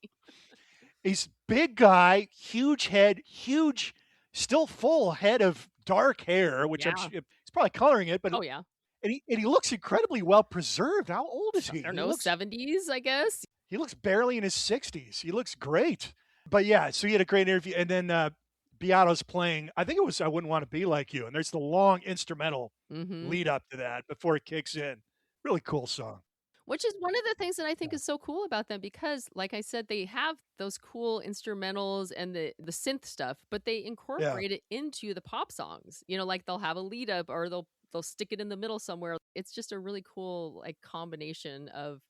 Speaker 1: He's big guy, huge head, huge, still full head of dark hair, which he's probably coloring it. But
Speaker 2: yeah.
Speaker 1: And he looks incredibly well preserved. How old is he?
Speaker 2: I don't know, 70s, I guess.
Speaker 1: He looks barely in his 60s. He looks great. But yeah, so he had a great interview. And then Beato's playing, I think it was I Wouldn't Want to Be Like You. And there's the long instrumental lead up to that before it kicks in. Really cool song.
Speaker 2: Which is one of the things that I think is so cool about them because, like I said, they have those cool instrumentals and the synth stuff, but they incorporate it into the pop songs. Like they'll have a lead up or they'll stick it in the middle somewhere. It's just a really cool like combination of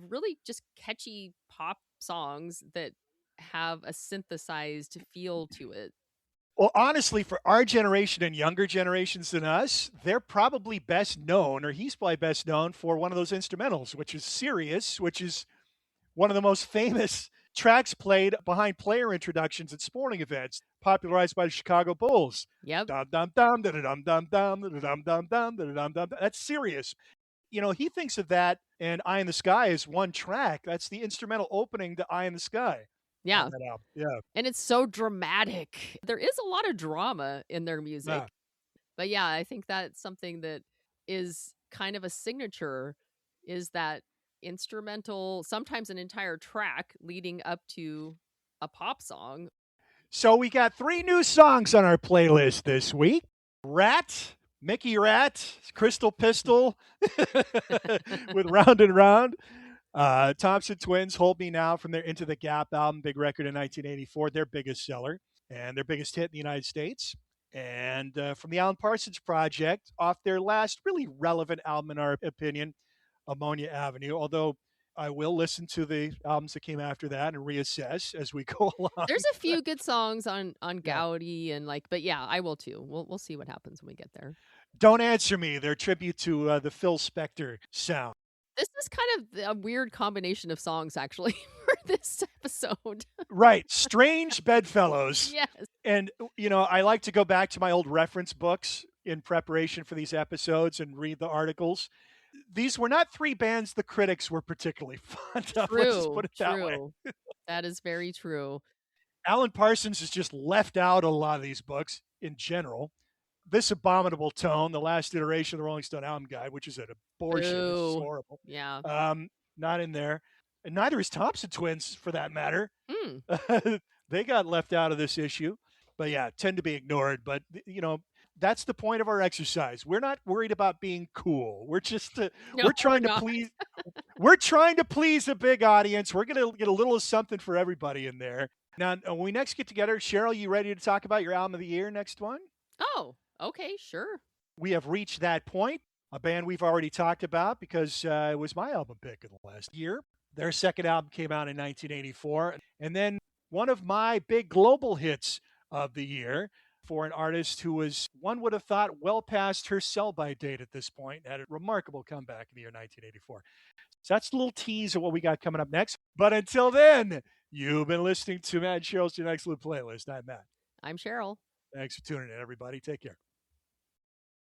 Speaker 2: really just catchy pop songs that have a synthesized feel to it.
Speaker 1: Well, honestly, for our generation and younger generations than us, they're probably best known, or he's probably best known for one of those instrumentals, which is Sirius, which is one of the most famous tracks played behind player introductions at sporting events, popularized by the Chicago Bulls.
Speaker 2: Yep.
Speaker 1: Dum dum dum dum dum dum dum dum dum dum dum dum. That's Sirius. He thinks of that and Eye in the Sky as one track. That's the instrumental opening to Eye in the Sky.
Speaker 2: Yeah.
Speaker 1: Yeah.
Speaker 2: And it's so dramatic. There is a lot of drama in their music.
Speaker 1: Yeah.
Speaker 2: But yeah, I think that's something that is kind of a signature is that instrumental, sometimes an entire track leading up to a pop song.
Speaker 1: So we got 3 new songs on our playlist this week. Ratt, Mickey Ratt, Crystal Pistol with Round and Round. Thompson Twins, Hold Me Now from their Into the Gap album, big record in 1984, their biggest seller and their biggest hit in the United States. And from the Alan Parsons Project, off their last really relevant album, in our opinion, Ammonia Avenue, although I will listen to the albums that came after that and reassess as we go along.
Speaker 2: There's a few good songs on Gaudi and but yeah, I will too. We'll see what happens when we get there.
Speaker 1: Don't Answer Me, their tribute to the Phil Spector sound.
Speaker 2: This is kind of a weird combination of songs, actually, for this episode.
Speaker 1: Right. Strange Bedfellows.
Speaker 2: Yes.
Speaker 1: And, I like to go back to my old reference books in preparation for these episodes and read the articles. These were not 3 bands the critics were particularly fond of. Let's just put it that way.
Speaker 2: That is very true.
Speaker 1: Alan Parsons is just left out a lot of these books in general. This abominable tone, the last iteration of the Rolling Stone album guide, which is an abortion. This is
Speaker 2: Ooh,
Speaker 1: horrible.
Speaker 2: yeah.
Speaker 1: Not in there. And neither is Thompson Twins, for that matter.
Speaker 2: Mm.
Speaker 1: They got left out of this issue. But yeah, tend to be ignored. But, that's the point of our exercise. We're not worried about being cool. We're just
Speaker 2: No,
Speaker 1: we're trying to
Speaker 2: not.
Speaker 1: please we're trying to please a big audience. We're going to get a little something for everybody in there. Now, when we next get together, Sheryl, you ready to talk about your album of the year next one?
Speaker 2: Oh, okay, sure.
Speaker 1: We have reached that point. A band we've already talked about because it was my album pick of the last year. Their second album came out in 1984. And then one of my big global hits of the year for an artist who was, one would have thought, well past her sell-by date at this point, had a remarkable comeback in the year 1984. So that's a little tease of what we got coming up next. But until then, you've been listening to Matt and Sheryl's Your Next Loop Playlist. I'm Matt.
Speaker 2: I'm Sheryl.
Speaker 1: Thanks for tuning in, everybody. Take care.